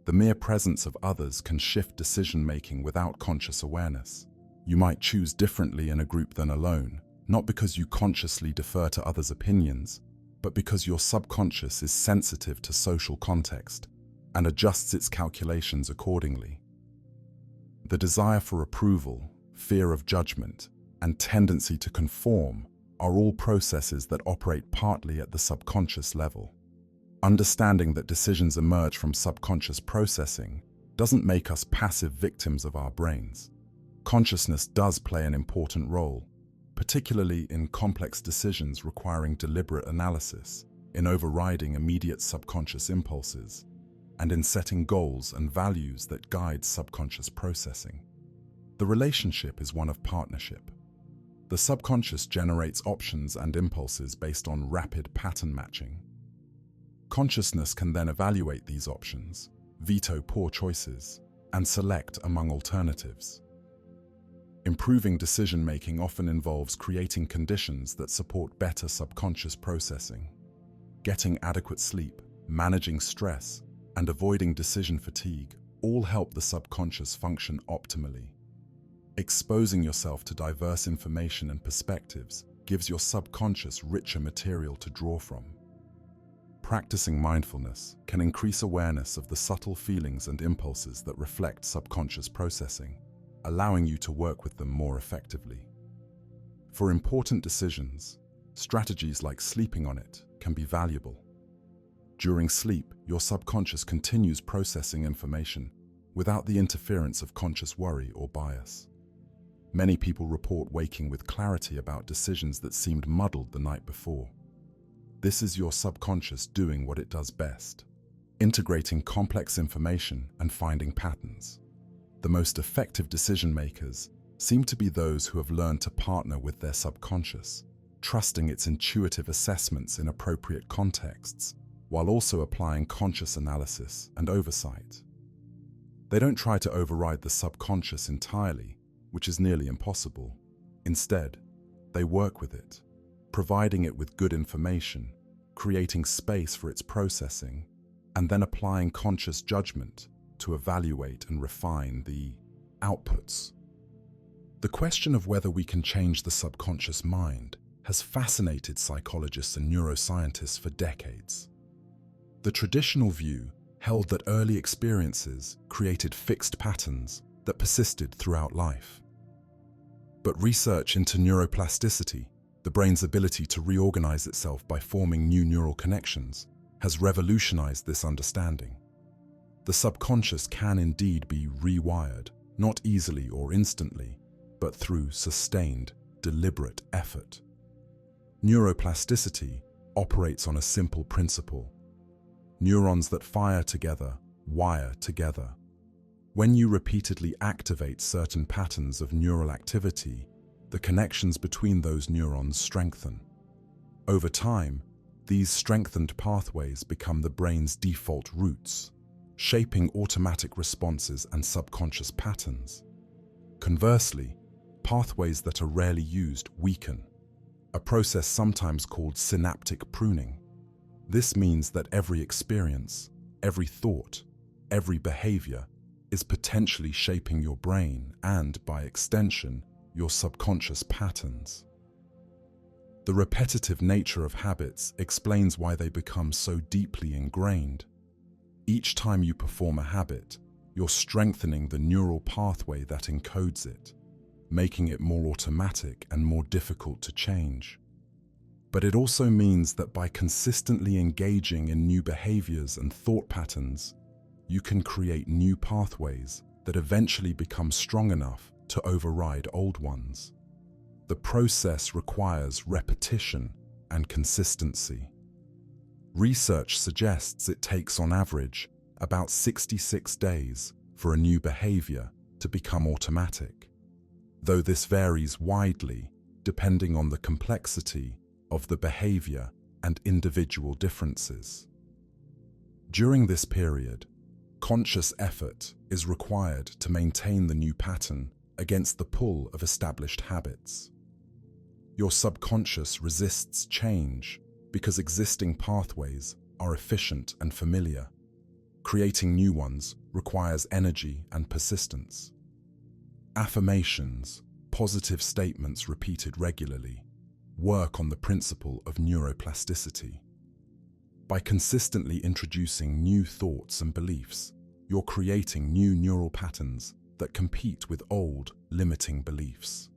The mere presence of others can shift decision-making without conscious awareness. You might choose differently in a group than alone, not because you consciously defer to others' opinions, but because your subconscious is sensitive to social context and adjusts its calculations accordingly. The desire for approval, fear of judgment, and tendency to conform are all processes that operate partly at the subconscious level. Understanding that decisions emerge from subconscious processing doesn't make us passive victims of our brains. Consciousness does play an important role, particularly in complex decisions requiring deliberate analysis, in overriding immediate subconscious impulses, and in setting goals and values that guide subconscious processing. The relationship is one of partnership. The subconscious generates options and impulses based on rapid pattern matching. Consciousness can then evaluate these options, veto poor choices, and select among alternatives. Improving decision-making often involves creating conditions that support better subconscious processing. Getting adequate sleep, managing stress, and avoiding decision fatigue all help the subconscious function optimally. Exposing yourself to diverse information and perspectives gives your subconscious richer material to draw from. Practicing mindfulness can increase awareness of the subtle feelings and impulses that reflect subconscious processing, allowing you to work with them more effectively. For important decisions, strategies like sleeping on it can be valuable. During sleep, your subconscious continues processing information without the interference of conscious worry or bias. Many people report waking with clarity about decisions that seemed muddled the night before. This is your subconscious doing what it does best, integrating complex information and finding patterns. The most effective decision makers seem to be those who have learned to partner with their subconscious, trusting its intuitive assessments in appropriate contexts, while also applying conscious analysis and oversight. They don't try to override the subconscious entirely, which is nearly impossible. Instead, they work with it, providing it with good information, creating space for its processing, and then applying conscious judgment to evaluate and refine the outputs. The question of whether we can change the subconscious mind has fascinated psychologists and neuroscientists for decades. The traditional view held that early experiences created fixed patterns that persisted throughout life. But research into neuroplasticity, the brain's ability to reorganize itself by forming new neural connections, has revolutionized this understanding. The subconscious can indeed be rewired, not easily or instantly, but through sustained, deliberate effort. Neuroplasticity operates on a simple principle. Neurons that fire together wire together. When you repeatedly activate certain patterns of neural activity, the connections between those neurons strengthen. Over time, these strengthened pathways become the brain's default routes, shaping automatic responses and subconscious patterns. Conversely, pathways that are rarely used weaken, a process sometimes called synaptic pruning. This means that every experience, every thought, every behavior is potentially shaping your brain and, by extension, your subconscious patterns. The repetitive nature of habits explains why they become so deeply ingrained. Each time you perform a habit, you're strengthening the neural pathway that encodes it, making it more automatic and more difficult to change. But it also means that by consistently engaging in new behaviors and thought patterns, you can create new pathways that eventually become strong enough to override old ones. The process requires repetition and consistency. Research suggests it takes on average about 66 days for a new behavior to become automatic, though this varies widely depending on the complexity of the behavior and individual differences. During this period, conscious effort is required to maintain the new pattern against the pull of established habits. Your subconscious resists change because existing pathways are efficient and familiar. Creating new ones requires energy and persistence. Affirmations, positive statements repeated regularly, work on the principle of neuroplasticity. By consistently introducing new thoughts and beliefs, you're creating new neural patterns that compete with old, limiting beliefs.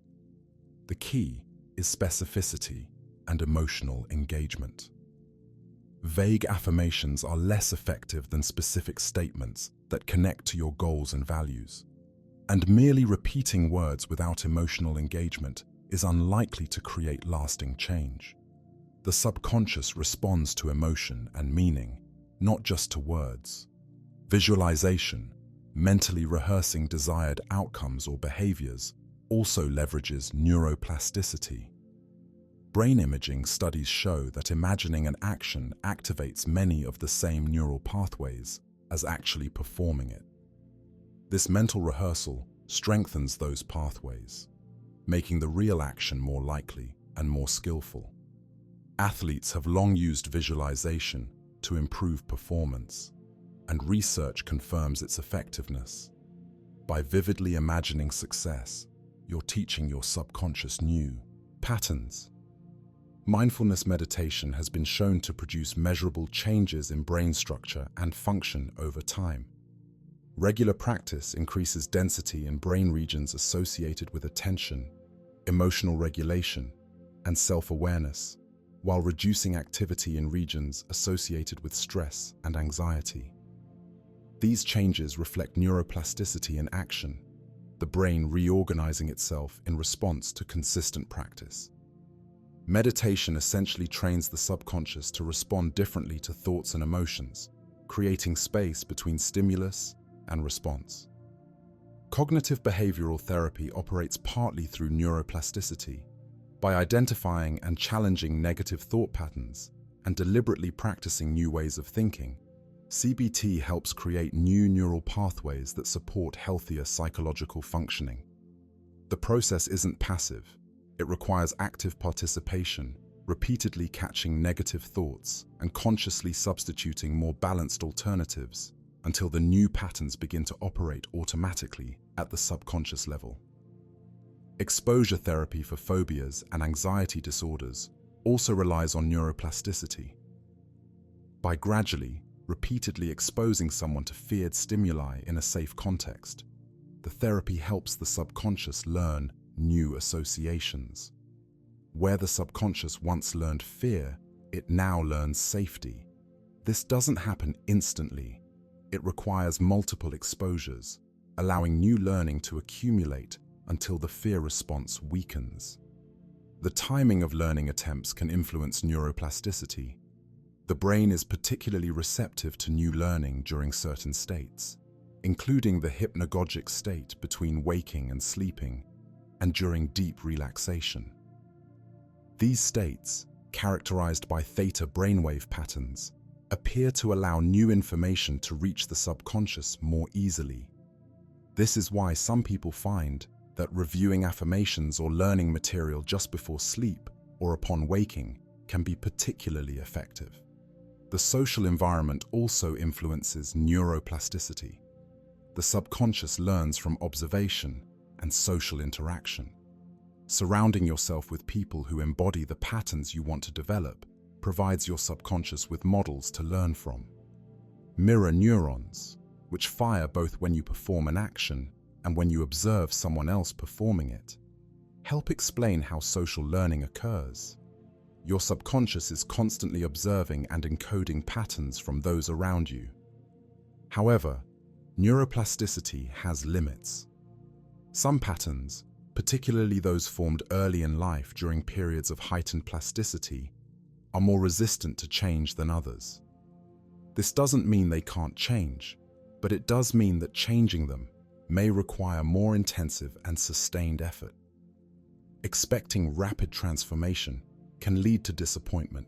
The key is specificity and emotional engagement. Vague affirmations are less effective than specific statements that connect to your goals and values. And merely repeating words without emotional engagement is unlikely to create lasting change. The subconscious responds to emotion and meaning, not just to words. Visualization, mentally rehearsing desired outcomes or behaviors, also leverages neuroplasticity. Brain imaging studies show that imagining an action activates many of the same neural pathways as actually performing it. This mental rehearsal strengthens those pathways, making the real action more likely and more skillful. Athletes have long used visualization to improve performance, and research confirms its effectiveness. By vividly imagining success, you're teaching your subconscious new patterns. Mindfulness meditation has been shown to produce measurable changes in brain structure and function over time. Regular practice increases density in brain regions associated with attention, emotional regulation, and self-awareness, while reducing activity in regions associated with stress and anxiety. These changes reflect neuroplasticity in action, the brain reorganizing itself in response to consistent practice. Meditation essentially trains the subconscious to respond differently to thoughts and emotions, creating space between stimulus and response. Cognitive behavioral therapy operates partly through neuroplasticity. By identifying and challenging negative thought patterns and deliberately practicing new ways of thinking, CBT helps create new neural pathways that support healthier psychological functioning. The process isn't passive. It requires active participation, repeatedly catching negative thoughts and consciously substituting more balanced alternatives until the new patterns begin to operate automatically at the subconscious level. Exposure therapy for phobias and anxiety disorders also relies on neuroplasticity. By gradually, repeatedly exposing someone to feared stimuli in a safe context, the therapy helps the subconscious learn new associations. Where the subconscious once learned fear, it now learns safety. This doesn't happen instantly. It requires multiple exposures, allowing new learning to accumulate until the fear response weakens. The timing of learning attempts can influence neuroplasticity. The brain is particularly receptive to new learning during certain states, including the hypnagogic state between waking and sleeping, and during deep relaxation. These states, characterized by theta brainwave patterns, appear to allow new information to reach the subconscious more easily. This is why some people find that reviewing affirmations or learning material just before sleep or upon waking can be particularly effective. The social environment also influences neuroplasticity. The subconscious learns from observation and social interaction. Surrounding yourself with people who embody the patterns you want to develop provides your subconscious with models to learn from. Mirror neurons, which fire both when you perform an action and when you observe someone else performing it, help explain how social learning occurs. Your subconscious is constantly observing and encoding patterns from those around you. However, neuroplasticity has limits. Some patterns, particularly those formed early in life during periods of heightened plasticity, are more resistant to change than others. This doesn't mean they can't change, but it does mean that changing them may require more intensive and sustained effort. Expecting rapid transformation can lead to disappointment.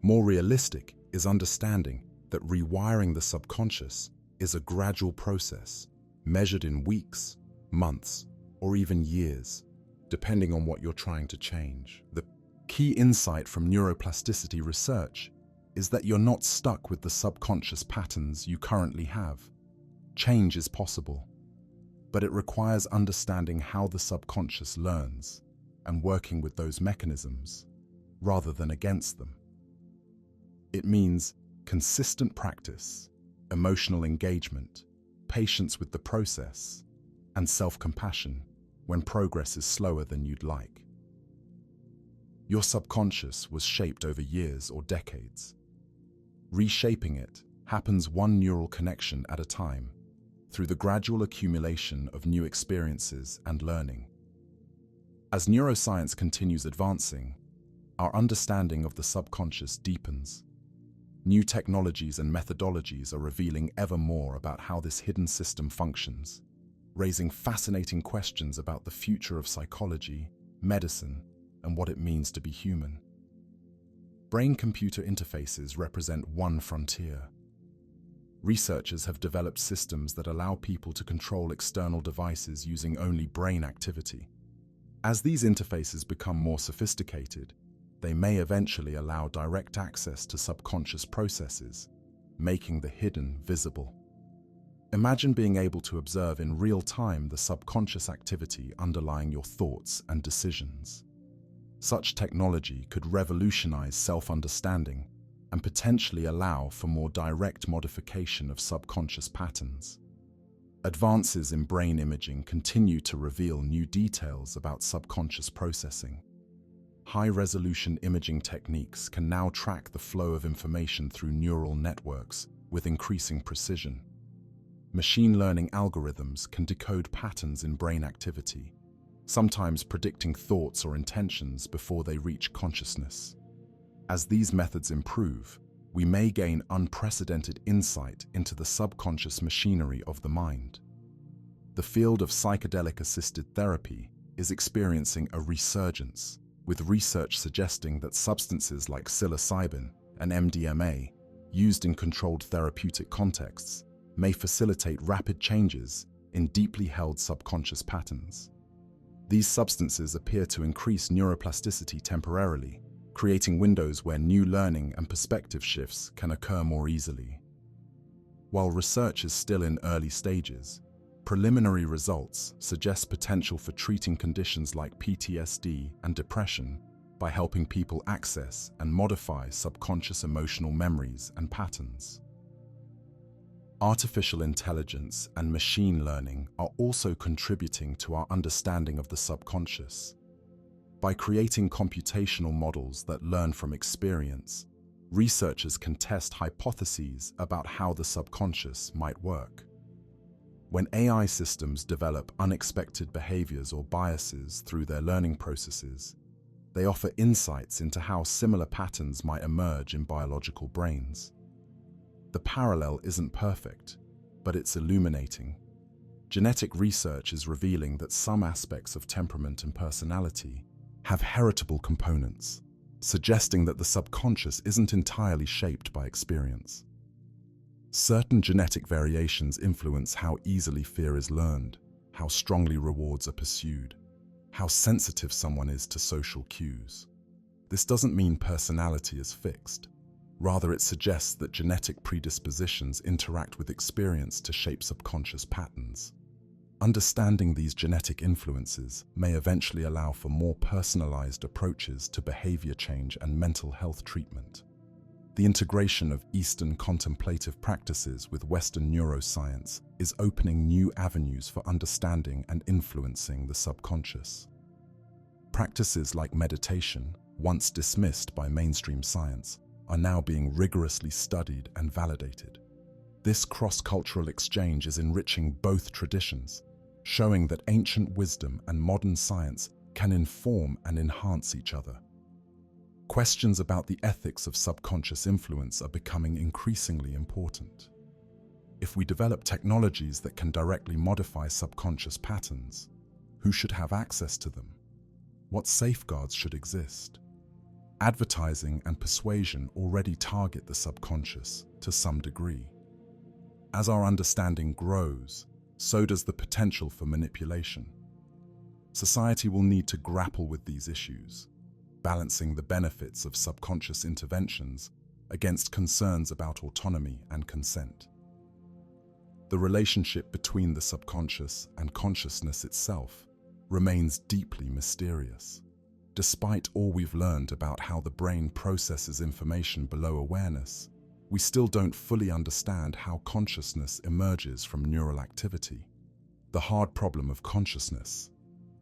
More realistic is understanding that rewiring the subconscious is a gradual process, measured in weeks, months, or even years, depending on what you're trying to change. The key insight from neuroplasticity research is that you're not stuck with the subconscious patterns you currently have. Change is possible, but it requires understanding how the subconscious learns and working with those mechanisms rather than against them. It means consistent practice, emotional engagement, patience with the process, and self-compassion when progress is slower than you'd like. Your subconscious was shaped over years or decades. Reshaping it happens one neural connection at a time through the gradual accumulation of new experiences and learning. As neuroscience continues advancing, our understanding of the subconscious deepens. New technologies and methodologies are revealing ever more about how this hidden system functions, raising fascinating questions about the future of psychology, medicine, and what it means to be human. Brain-computer interfaces represent one frontier. Researchers have developed systems that allow people to control external devices using only brain activity. As these interfaces become more sophisticated, they may eventually allow direct access to subconscious processes, making the hidden visible. Imagine being able to observe in real time the subconscious activity underlying your thoughts and decisions. Such technology could revolutionize self-understanding and potentially allow for more direct modification of subconscious patterns. Advances in brain imaging continue to reveal new details about subconscious processing. High-resolution imaging techniques can now track the flow of information through neural networks with increasing precision. Machine learning algorithms can decode patterns in brain activity, sometimes predicting thoughts or intentions before they reach consciousness. As these methods improve, we may gain unprecedented insight into the subconscious machinery of the mind. The field of psychedelic-assisted therapy is experiencing a resurgence, with research suggesting that substances like psilocybin and MDMA, used in controlled therapeutic contexts, may facilitate rapid changes in deeply held subconscious patterns. These substances appear to increase neuroplasticity temporarily, creating windows where new learning and perspective shifts can occur more easily. While research is still in early stages, preliminary results suggest potential for treating conditions like PTSD and depression by helping people access and modify subconscious emotional memories and patterns. Artificial intelligence and machine learning are also contributing to our understanding of the subconscious. By creating computational models that learn from experience, researchers can test hypotheses about how the subconscious might work. When AI systems develop unexpected behaviors or biases through their learning processes, they offer insights into how similar patterns might emerge in biological brains. The parallel isn't perfect, but it's illuminating. Genetic research is revealing that some aspects of temperament and personality have heritable components, suggesting that the subconscious isn't entirely shaped by experience. Certain genetic variations influence how easily fear is learned, how strongly rewards are pursued, how sensitive someone is to social cues. This doesn't mean personality is fixed. Rather, it suggests that genetic predispositions interact with experience to shape subconscious patterns. Understanding these genetic influences may eventually allow for more personalized approaches to behavior change and mental health treatment. The integration of Eastern contemplative practices with Western neuroscience is opening new avenues for understanding and influencing the subconscious. Practices like meditation, once dismissed by mainstream science, are now being rigorously studied and validated. This cross-cultural exchange is enriching both traditions, showing that ancient wisdom and modern science can inform and enhance each other. Questions about the ethics of subconscious influence are becoming increasingly important. If we develop technologies that can directly modify subconscious patterns, who should have access to them? What safeguards should exist? Advertising and persuasion already target the subconscious to some degree. As our understanding grows, so does the potential for manipulation. Society will need to grapple with these issues, balancing the benefits of subconscious interventions against concerns about autonomy and consent. The relationship between the subconscious and consciousness itself remains deeply mysterious. Despite all we've learned about how the brain processes information below awareness, we still don't fully understand how consciousness emerges from neural activity. The hard problem of consciousness,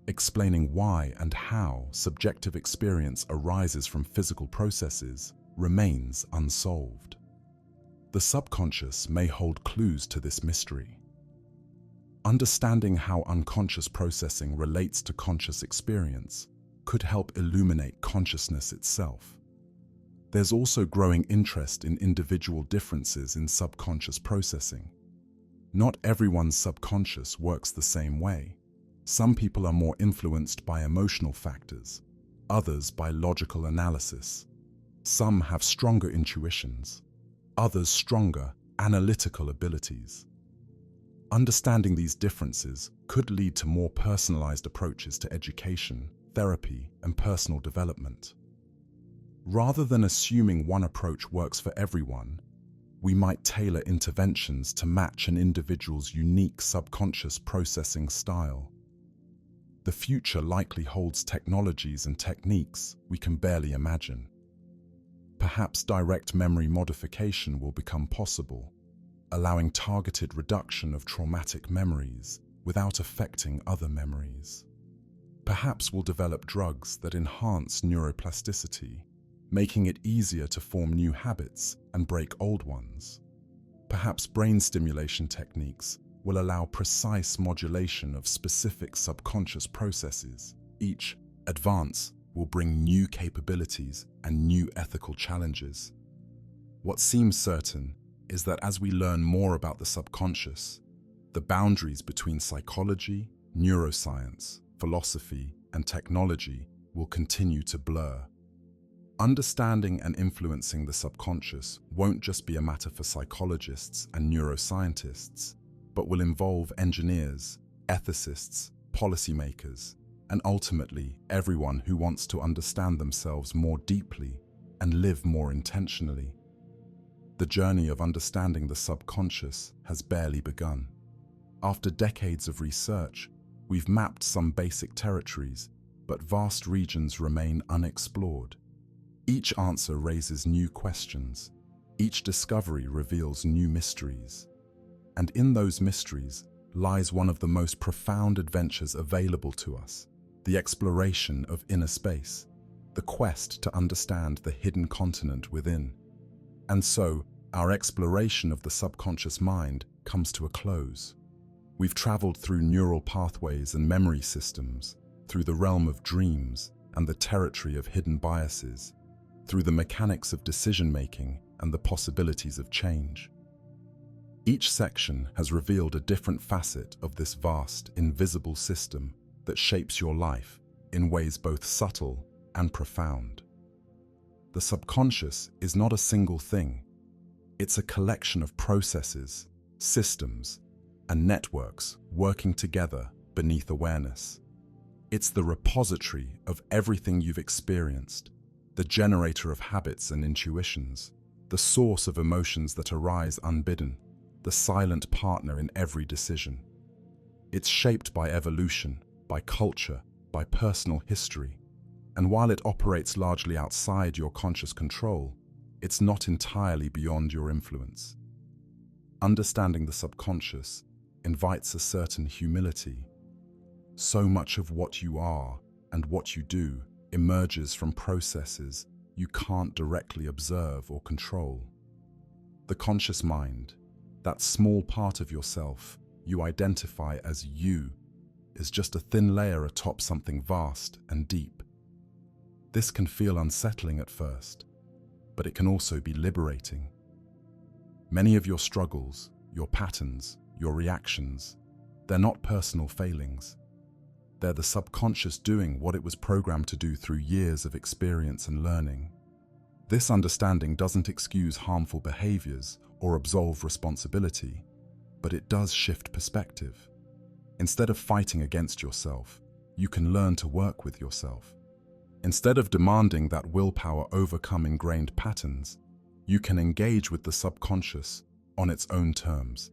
explaining why and how subjective experience arises from physical processes, remains unsolved. The subconscious may hold clues to this mystery. Understanding how unconscious processing relates to conscious experience could help illuminate consciousness itself. There's also growing interest in individual differences in subconscious processing. Not everyone's subconscious works the same way. Some people are more influenced by emotional factors, others by logical analysis. Some have stronger intuitions, others stronger analytical abilities. Understanding these differences could lead to more personalized approaches to education, therapy, and personal development. Rather than assuming one approach works for everyone, we might tailor interventions to match an individual's unique subconscious processing style. The future likely holds technologies and techniques we can barely imagine. Perhaps direct memory modification will become possible, allowing targeted reduction of traumatic memories without affecting other memories. Perhaps we'll develop drugs that enhance neuroplasticity, making it easier to form new habits and break old ones. Perhaps brain stimulation techniques will allow precise modulation of specific subconscious processes. Each advance will bring new capabilities and new ethical challenges. What seems certain is that as we learn more about the subconscious, the boundaries between psychology, neuroscience, philosophy, and technology will continue to blur. Understanding and influencing the subconscious won't just be a matter for psychologists and neuroscientists, but will involve engineers, ethicists, policymakers, and ultimately everyone who wants to understand themselves more deeply and live more intentionally. The journey of understanding the subconscious has barely begun. After decades of research, we've mapped some basic territories, but vast regions remain unexplored. Each answer raises new questions. Each discovery reveals new mysteries. And in those mysteries lies one of the most profound adventures available to us, the exploration of inner space, the quest to understand the hidden continent within. And so, our exploration of the subconscious mind comes to a close. We've traveled through neural pathways and memory systems, through the realm of dreams and the territory of hidden biases, through the mechanics of decision-making and the possibilities of change. Each section has revealed a different facet of this vast, invisible system that shapes your life in ways both subtle and profound. The subconscious is not a single thing. It's a collection of processes, systems, and networks working together beneath awareness. It's the repository of everything you've experienced, the generator of habits and intuitions, the source of emotions that arise unbidden, the silent partner in every decision. It's shaped by evolution, by culture, by personal history, and while it operates largely outside your conscious control, it's not entirely beyond your influence. Understanding the subconscious invites a certain humility. So much of what you are and what you do emerges from processes you can't directly observe or control. The conscious mind, that small part of yourself you identify as you, is just a thin layer atop something vast and deep. This can feel unsettling at first, but it can also be liberating. Many of your struggles, your patterns, your reactions, they're not personal failings. They're the subconscious doing what it was programmed to do through years of experience and learning. This understanding doesn't excuse harmful behaviors or absolve responsibility, but it does shift perspective. Instead of fighting against yourself, you can learn to work with yourself. Instead of demanding that willpower overcome ingrained patterns, you can engage with the subconscious on its own terms,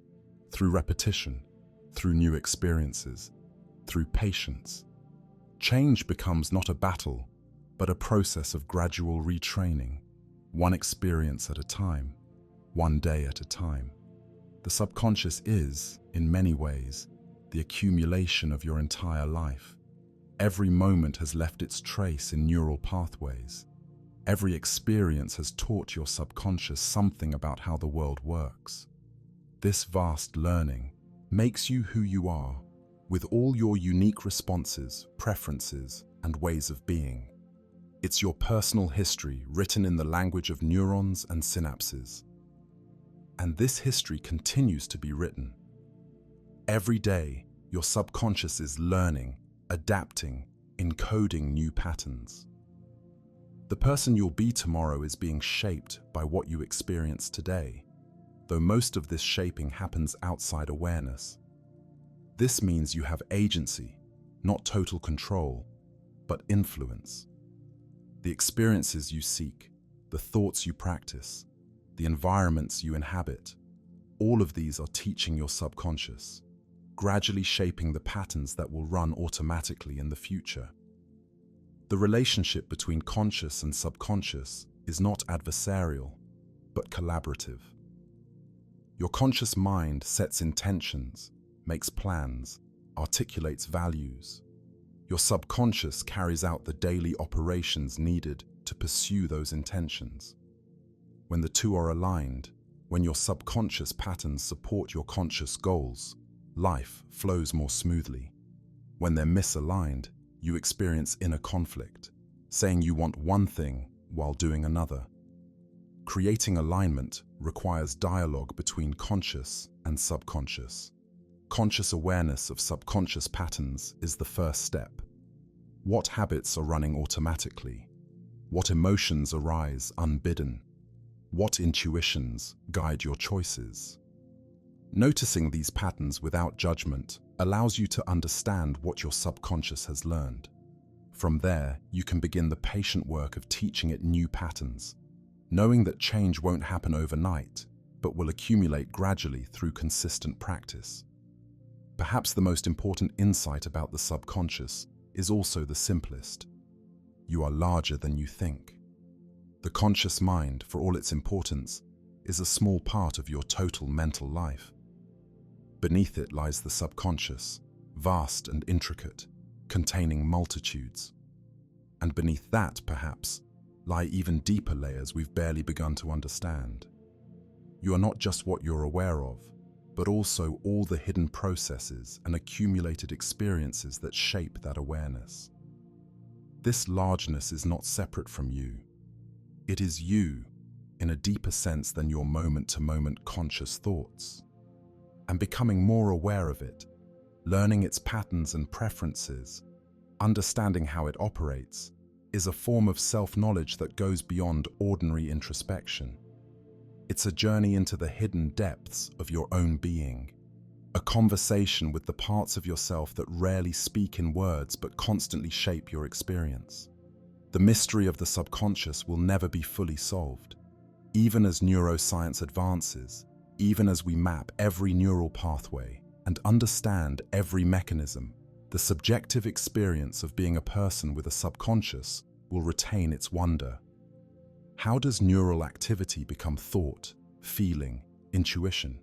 through repetition, through new experiences, through patience. Change becomes not a battle, but a process of gradual retraining, one experience at a time, one day at a time. The subconscious is, in many ways, the accumulation of your entire life. Every moment has left its trace in neural pathways. Every experience has taught your subconscious something about how the world works. This vast learning makes you who you are, with all your unique responses, preferences, and ways of being. It's your personal history written in the language of neurons and synapses. And this history continues to be written. Every day, your subconscious is learning, adapting, encoding new patterns. The person you'll be tomorrow is being shaped by what you experience today, though most of this shaping happens outside awareness. This means you have agency, not total control, but influence. The experiences you seek, the thoughts you practice, the environments you inhabit, all of these are teaching your subconscious, gradually shaping the patterns that will run automatically in the future. The relationship between conscious and subconscious is not adversarial, but collaborative. Your conscious mind sets intentions, makes plans, articulates values. Your subconscious carries out the daily operations needed to pursue those intentions. When the two are aligned, when your subconscious patterns support your conscious goals, life flows more smoothly. When they're misaligned, you experience inner conflict, saying you want one thing while doing another. Creating alignment requires dialogue between conscious and subconscious. Conscious awareness of subconscious patterns is the first step. What habits are running automatically? What emotions arise unbidden? What intuitions guide your choices? Noticing these patterns without judgment allows you to understand what your subconscious has learned. From there, you can begin the patient work of teaching it new patterns, knowing that change won't happen overnight, but will accumulate gradually through consistent practice. Perhaps the most important insight about the subconscious is also the simplest. You are larger than you think. The conscious mind, for all its importance, is a small part of your total mental life. Beneath it lies the subconscious, vast and intricate, containing multitudes. And beneath that, perhaps, lie even deeper layers we've barely begun to understand. You are not just what you're aware of, but also all the hidden processes and accumulated experiences that shape that awareness. This largeness is not separate from you. It is you, in a deeper sense than your moment-to-moment conscious thoughts. And becoming more aware of it, learning its patterns and preferences, understanding how it operates, is a form of self-knowledge that goes beyond ordinary introspection. It's a journey into the hidden depths of your own being, a conversation with the parts of yourself that rarely speak in words but constantly shape your experience. The mystery of the subconscious will never be fully solved. Even as neuroscience advances, even as we map every neural pathway and understand every mechanism, the subjective experience of being a person with a subconscious will retain its wonder. How does neural activity become thought, feeling, intuition?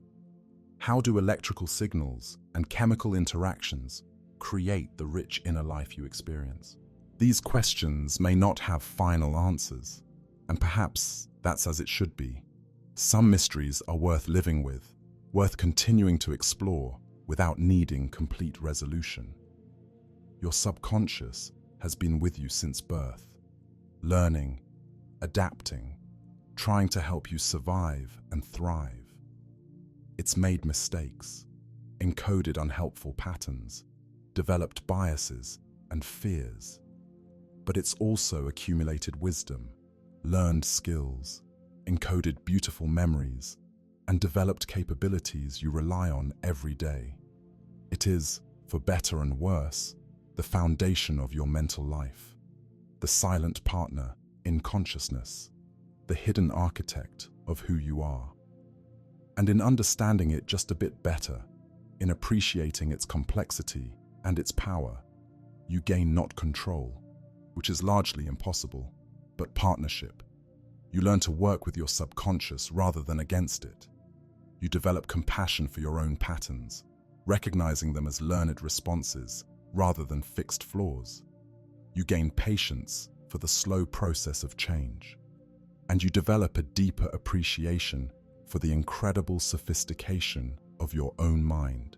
How do electrical signals and chemical interactions create the rich inner life you experience? These questions may not have final answers, and perhaps that's as it should be. Some mysteries are worth living with, worth continuing to explore without needing complete resolution. your subconscious has been with you since birth, learning, adapting, trying to help you survive and thrive. It's made mistakes, encoded unhelpful patterns, developed biases and fears. But it's also accumulated wisdom, learned skills, encoded beautiful memories, and developed capabilities you rely on every day. It is, for better and worse, the foundation of your mental life, the silent partner in consciousness, the hidden architect of who you are. And in understanding it just a bit better, in appreciating its complexity and its power, you gain not control, which is largely impossible, but partnership. You learn to work with your subconscious rather than against it. You develop compassion for your own patterns, recognizing them as learned responses rather than fixed flaws. You gain patience for the slow process of change. And you develop a deeper appreciation for the incredible sophistication of your own mind.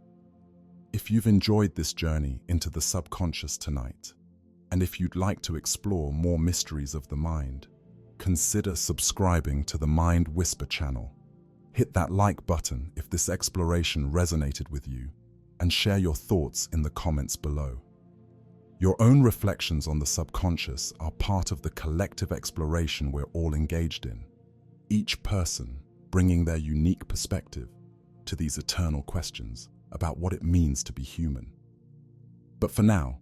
If you've enjoyed this journey into the subconscious tonight, and if you'd like to explore more mysteries of the mind, consider subscribing to the Mind Whisper channel. Hit that like button if this exploration resonated with you, and share your thoughts in the comments below. Your own reflections on the subconscious are part of the collective exploration we're all engaged in, each person bringing their unique perspective to these eternal questions about what it means to be human. But for now,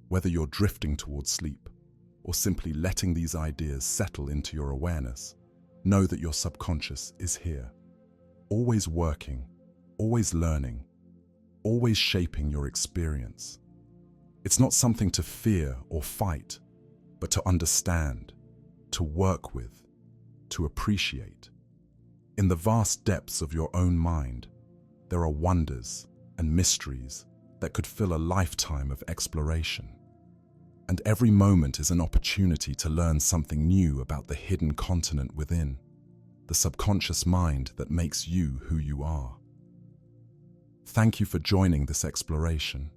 whether you're drifting towards sleep or simply letting these ideas settle into your awareness, know that your subconscious is here, always working, always learning, always shaping your experience. It's not something to fear or fight, but to understand, to work with, to appreciate. In the vast depths of your own mind, there are wonders and mysteries that could fill a lifetime of exploration. And every moment is an opportunity to learn something new about the hidden continent within, the subconscious mind that makes you who you are. Thank you for joining this exploration.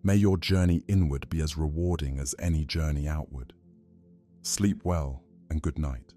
May your journey inward be as rewarding as any journey outward. Sleep well and good night.